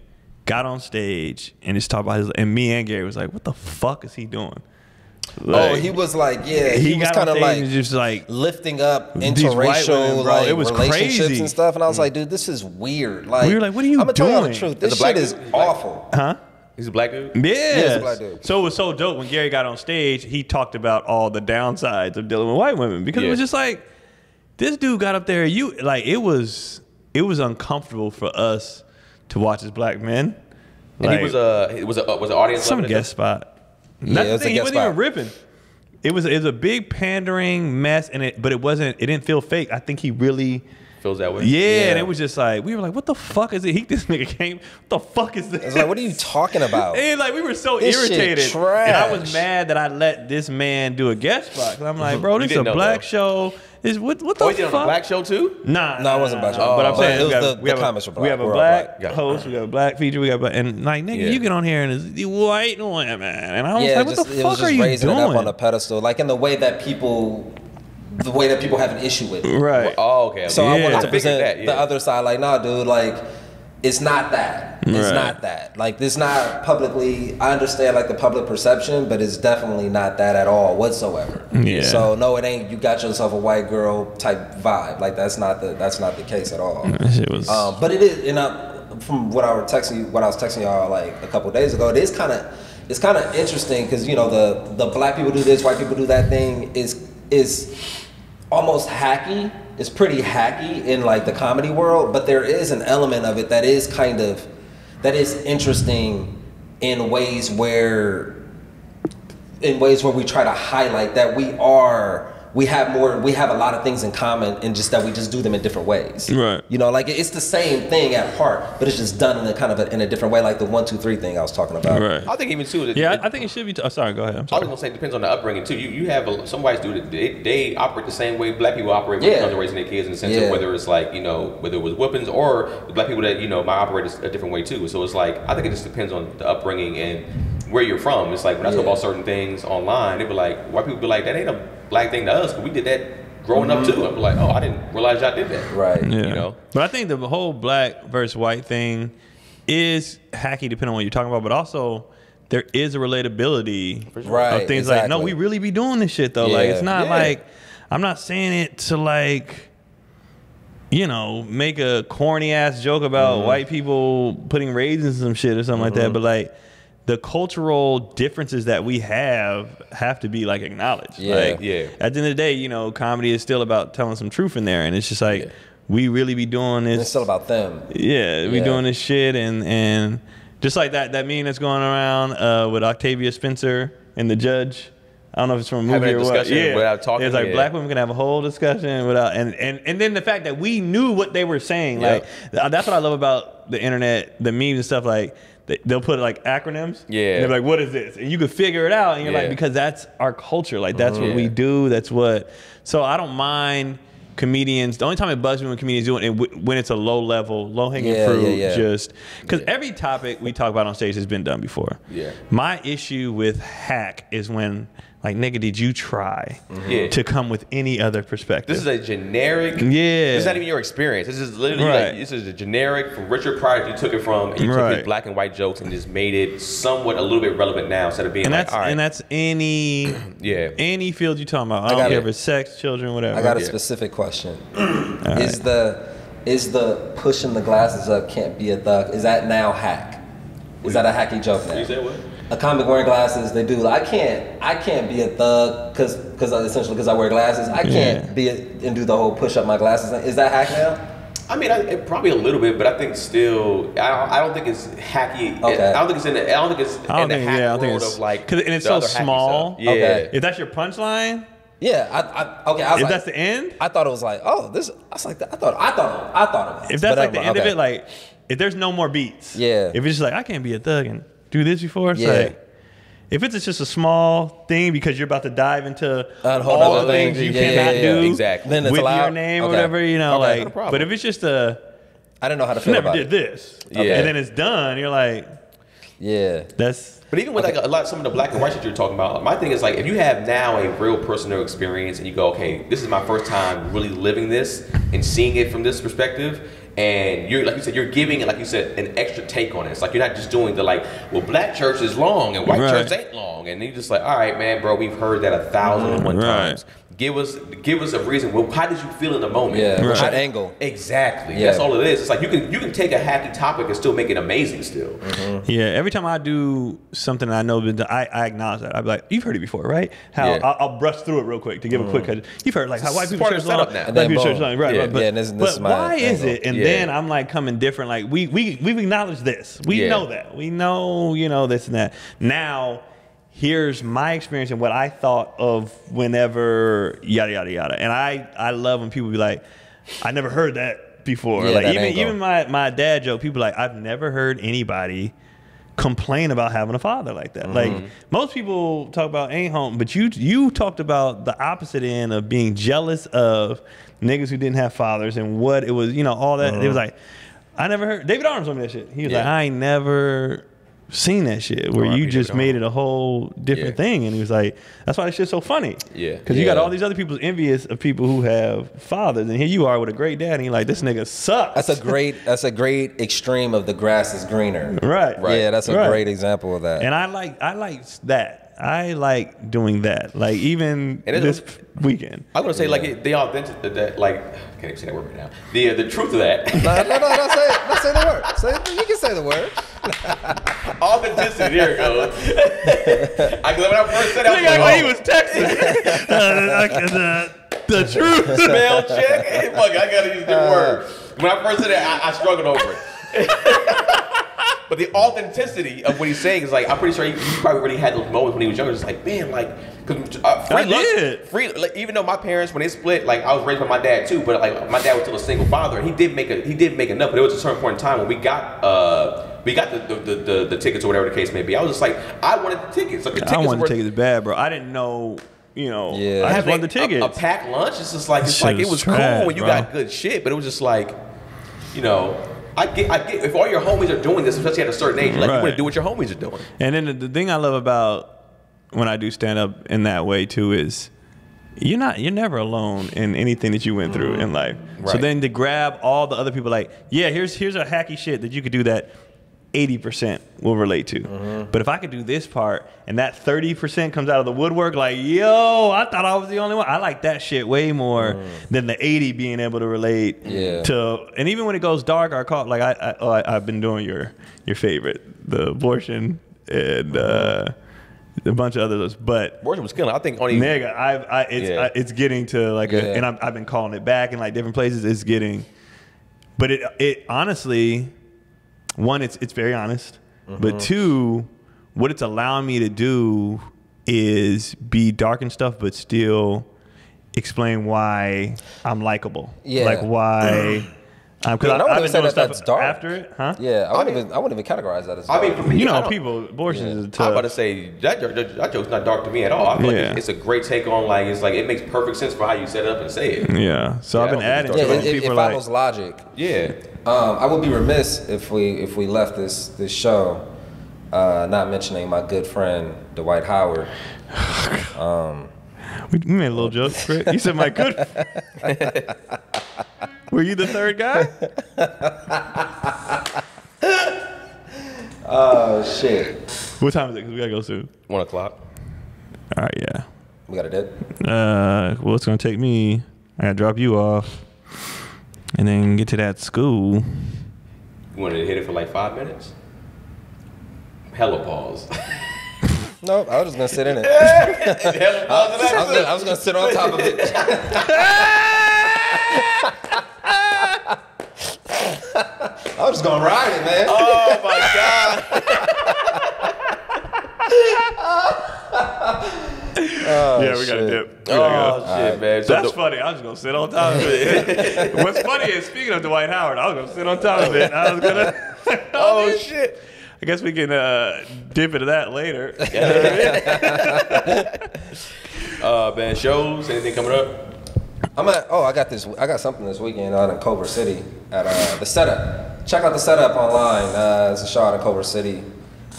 got on stage and just talked about his, and me and Gary was like, what the fuck is he doing? Like, he was like, he was kind of like just like lifting up interracial women, it was relationships crazy. And stuff, and I was like, dude, this is weird. Like, we were like, what are you doing? I'm gonna tell you the truth. This shit is awful. Huh? He's a black dude? Yeah. He's a black dude. So it was so dope when Gary got on stage, he talked about all the downsides of dealing with white women, because it was just like, this dude got up there, it was uncomfortable for us to watch as black men. And he was an audience some guest spot. That's the thing. He wasn't even ripping. It was a big pandering mess, but it didn't feel fake. I think he really feels that way. Yeah, and it was just like, we were like, what the fuck is it? This nigga came. What the fuck is this? It's like, what are you talking about? And like, we were so irritated. Shit trash. And I was mad that I let this man do a guest spot. Cause I'm like, bro, this is a black show. What the fuck? He did on a black show too? Nah, it wasn't black show. But I'm saying we have a black host, we got a black feature, we got and like, nigga, you get on here and it's the white women, and I was like, what the fuck are you raising doing? It up on a pedestal, like in the way that people have an issue with it. Right. Oh, okay. So I wanted to present the other side, like, nah, dude, like, It's not that. It's Right. not that. Like, this not publicly. I understand like the public perception, but it's definitely not that at all whatsoever. Yeah. So no, it ain't. You got yourself a white girl type vibe. Like that's not the case at all. That shit was. But it is. And from what I was texting y'all like a couple days ago, it's kind of interesting because you know the black people do this, white people do that thing is almost hacky. It's pretty hacky in like the comedy world, but there is an element of it that is interesting in ways where we try to highlight that we have a lot of things in common, and just that we just do them in different ways. Right. You know, like it's the same thing at heart, but it's just done in a kind of in a different way, like the 1, 2, 3 thing I was talking about. Right. I think even too. Yeah, I think it should be. Sorry, go ahead. I'm I was sorry. gonna say it depends on the upbringing too. You have some whites do that. They operate the same way black people operate when it comes to raising their kids, in the sense of whether it's like whether it was whoopings or the black people that might operate a different way too. So it's like I think it just depends on the upbringing and where you're from. It's like when I talk about certain things online, they be like white people be like that ain't a black thing to us, but we did that growing up too. I'm like, oh, I didn't realize y'all did that. Right. Yeah. But I think the whole black versus white thing is hacky depending on what you're talking about, but also there is a relatability Right, of things like, no, exactly. we really be doing this shit though. Like, Yeah. it's not like, I'm not saying it to like, make a corny ass joke about white people putting raisins in some shit or something like that. But like, the cultural differences that we have to be like acknowledged. Yeah. Like, Yeah. at the end of the day, comedy is still about telling some truth in there, and it's just like we really be doing this. It's still about them. Yeah, we doing this shit, and just like that meme that's going around with Octavia Spencer and the judge. I don't know if it's from a movie Having a or what. discussion Yeah, without talking, it's like yeah. black women can have a whole discussion without, and then the fact that we knew what they were saying. Yep. Like that's what I love about the internet, the memes and stuff. Like they'll put like acronyms. Yeah. And they're like, what is this? And you can figure it out, and you're Yeah. like, because that's our culture. Like that's what we Yeah. do. That's what. So I don't mind comedians. The only time it bugs me when comedians do it when it's a low level, low hanging fruit. Just because every topic we talk about on stage has been done before. Yeah. My issue with hack is when, like, nigga, did you try Yeah. to come with any other perspective? This is a generic. Yeah. This is not even your experience. This is literally Right. like, this is a generic from Richard Pryor. You took it from, and you took Right. his black and white jokes and just made it somewhat a little bit relevant now, instead of being and like, that's all right, and that's any yeah. any field you talking about. I got don't care it. if it's sex, children, whatever. I got a Yeah. specific question. Is the pushing the glasses up can't be a thug? Is that now hack? Is that a hacky joke now? You said what? A comic wearing glasses, they do. I can't be a thug because essentially because I wear glasses. I can't be and do the whole push up my glasses thing. Is that hack now? I mean, probably a little bit, but I think still, I don't think it's hacky. Okay. I don't think it's in the hack world of like, and it's the so other hacky small. stuff. Yeah. Okay. If that's your punchline, Yeah. I was if like, that's the end, I thought it was like, oh, this. I was like, I thought it was. if that's But like the end of okay. it, like if there's no more beats, Yeah. If it's just like I can't be a thug and do this before, it's Yeah. like. If it's just a small thing because you're about to dive into A whole all other the things thing. you Yeah, cannot yeah, yeah. do Exactly. Then it's with allowed? your name or Okay. whatever, Okay, no like. problem. But if it's just a I didn't know how to I feel never about did it. this, Yeah. and then it's done, you're like, Yeah. that's But even with like a lot, some of the black and white shit you're talking about, my thing is like, if you have now a real personal experience and you go, okay, this is my first time really living this and seeing it from this perspective, and you're, like you said, you're giving it, like you said, an extra take on it. It's like you're not just doing the like, well, black church is long and white Right. church ain't long, and you're just like, all right, man, bro, we've heard that 1,001 Right. times. Give us a reason. Well, how did you feel in the moment? Yeah. Right. What's your How- angle? Exactly. Yeah. That's all it is. It's like you can take a hacky topic and still make it amazing still. Yeah, every time I do something I know, I acknowledge that. I'd be like, "You've heard it before, right?" How Yeah. I'll brush through it real quick to give a quick. You've heard like how white people part of church the setup long, now. And black then people church boom. long, right? Yeah. Right, but Yeah, and this but is my why is angle. it? And Yeah. then I'm like coming different. Like we've acknowledged this. We Yeah. know that. We know this and that. Now. Here's my experience and what I thought of whenever yada yada yada. And I love when people be like, I never heard that before. Yeah, like that angle. even my dad joke, people like, I've never heard anybody complain about having a father like that. Like most people talk about ain't home, but you talked about the opposite end of being jealous of niggas who didn't have fathers and what it was, all that. It was like, I never heard David Arnold told me that shit. He was Yeah. like, I ain't never seen that shit where R.I.P. you just David made Hall. it a whole different Yeah. thing. And he was like, that's why this shit's so funny. Yeah. Because you got Yeah. all these other people envious of people who have fathers. And here you are with a great dad. And you're like, this nigga sucks. That's a great extreme of the grass is greener. Right. Yeah, that's a Right. great example of that. And I like that. I like doing that. Like even And it this was- weekend. I'm gonna say like the authentic, that like I can't even say that word right now. The truth of that, no, don't say the word. You can say the word. authenticity. There it goes. When I first said that, Nigga, I he was texting. The truth. spell check. Hey, fuck, I gotta use the word. When I first said that, I struggled over it. But the authenticity of what he's saying is like, I'm pretty sure he probably really had those moments when he was younger. It's like, man, like, cause free I lunch, did. free. Like, even though my parents, when they split, like I was raised by my dad too, but like my dad was still a single father, and he did make enough. But there was a certain point in time when we got the tickets or whatever the case may be. I was just like, I wanted the tickets. Like the tickets I wanted were, the tickets bad, bro. I didn't know, Yeah. I I just had wanted the tickets. a packed lunch. It's just like Shit it was was trash, cool when you bro. got good shit, but it was just like, I get if all your homies are doing this, especially at a certain age, like you want Right. to do what your homies are doing. And then the thing I love about when I do stand up in that way too is you're never alone in anything that you went through in life. So Right. then to grab all the other people, like, yeah, here's a hacky shit that you could do that 80% will relate to. But if I could do this part and that 30% comes out of the woodwork, like, yo, I thought I was the only one. I like that shit way more than the 80 being able to relate Yeah. to. And even when it goes dark, I call like I've been doing your favorite, the abortion and a bunch of others, but. Abortion was killing. I think only Nigga, it's getting to like Yeah. and I've been calling it back in like different places. It's getting, but it honestly, one, it's very honest, but two, what it's allowing me to do is be dark and stuff, but still explain why I'm likable. Yeah. Like why. Because Yeah, I wouldn't I've even been say doing that stuff that's dark. after it, huh? Yeah, I wouldn't even categorize that as. I mean, for me, You I know, don't- people, abortions is I'm tough. about to say that joke's not dark to me at all. I feel Yeah. like it's a great take on like it's like it makes perfect sense for how you set it up and say it. Yeah. So I've Yeah, been I don't adding think to it's it. it People are like, follows logic. Yeah. I would be remiss if we left this show not mentioning my good friend Dwight Howard. we made a little joke. Rick. You said my good. Were you the third guy? Oh shit! What time is it? 'Cause we gotta go soon. 1 o'clock. All right, yeah. We got a dead. Well, it's gonna take me. I gotta drop you off, and then get to that school. You wanted to hit it for like 5 minutes? Hella pause. Nope, I was just gonna sit in it. Hella pause in that I was gonna sit on top of it. I was just gonna ride it, man. Oh my god. Yeah, we gotta shit. dip. We gotta go. Oh shit, man. So That's funny. I was gonna sit on top of it. What's funny is speaking of Dwight Howard, I was gonna sit on top of it. I was gonna. oh shit. I guess we can dip into that later. Man, shows, anything coming up? I got something this weekend out in Culver City at the Setup. Check out the Setup online. It's a show out in Culver City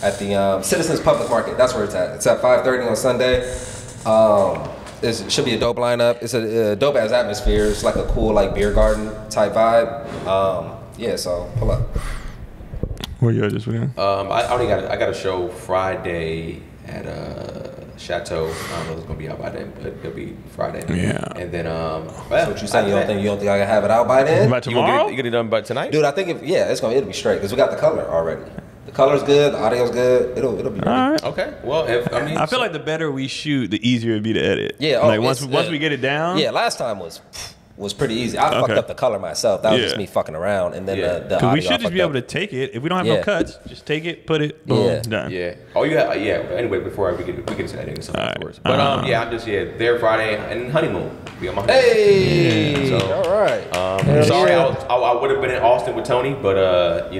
at the Citizens Public Market. That's where it's at. It's at 5:30 on Sunday. It should be a dope lineup. It's a dope ass atmosphere. It's like a cool like beer garden type vibe. Yeah, so pull up. Where you at this weekend? I got a show Friday at Chateau. I don't know if it's gonna be out by then, but it'll be Friday. Yeah. And then So what you saying? You don't think I can have it out by then? By you tomorrow? gonna get it done by tonight? Dude, I think it'll be straight because we got the color already. The color's good, the audio's good. It'll be ready. All right. Okay. Well, I feel like the better we shoot, the easier it'd be to edit. Yeah, like once we get it down. Yeah, last time was pretty easy. I fucked Okay. up the color myself. That was just Yeah. me fucking around, and then Yeah. the Because audio we should I just be fucked able up. to take it. If we don't have no Yeah. cuts, just take it, put it, boom, Yeah. done. Yeah. Oh, you have, yeah. Anyway, before we get to that and stuff All right. afterwards. But yeah, I'm just there Friday and honeymoon. We on my honeymoon. Hey, Yeah, so, all right. Sorry, Yeah. I would have been in Austin with Tony, but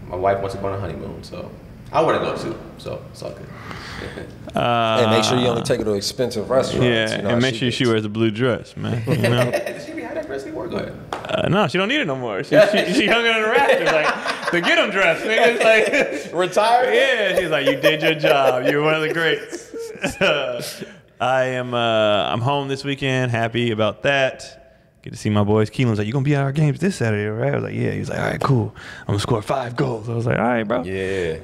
my wife wants to go on a honeymoon, so I want to go too. So it's all good. Hey, make sure you only take her to expensive restaurants. Yeah, you know, and make sure she wears a blue dress, man. You know? Does she be how that dress anymore? Go ahead. No, she don't need it no more. She hung it on the rafters. Like to get him dressed, nigga. Like, Retired? yeah, she's like, you did your job. You're one of the greats. I'm home this weekend. Happy about that. Get to see my boys. Keelan's like, you gonna be at our games this Saturday, right? I was like, yeah. He was like, all right, cool. I'm gonna score 5 goals. I was like, all right, bro. Yeah.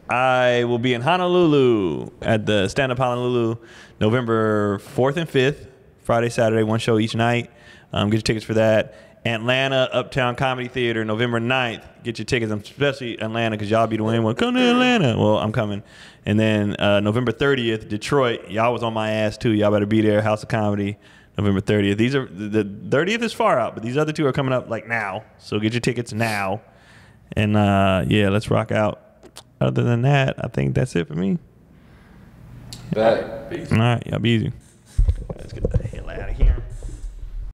I will be in Honolulu at the Stand Up Honolulu November 4th and 5th, Friday, Saturday, one show each night. Get your tickets for that. Atlanta Uptown Comedy Theater, November 9th. Get your tickets, especially Atlanta, because y'all be the one. Come to Atlanta. Well, I'm coming. And then November 30th, Detroit. Y'all was on my ass, too. Y'all better be there. House of Comedy, November 30th. These are the 30th is far out, but these other 2 are coming up like now. So get your tickets now. And, yeah, let's rock out. Other than that, I think that's it for me. Bet. Peace. All right, y'all be easy.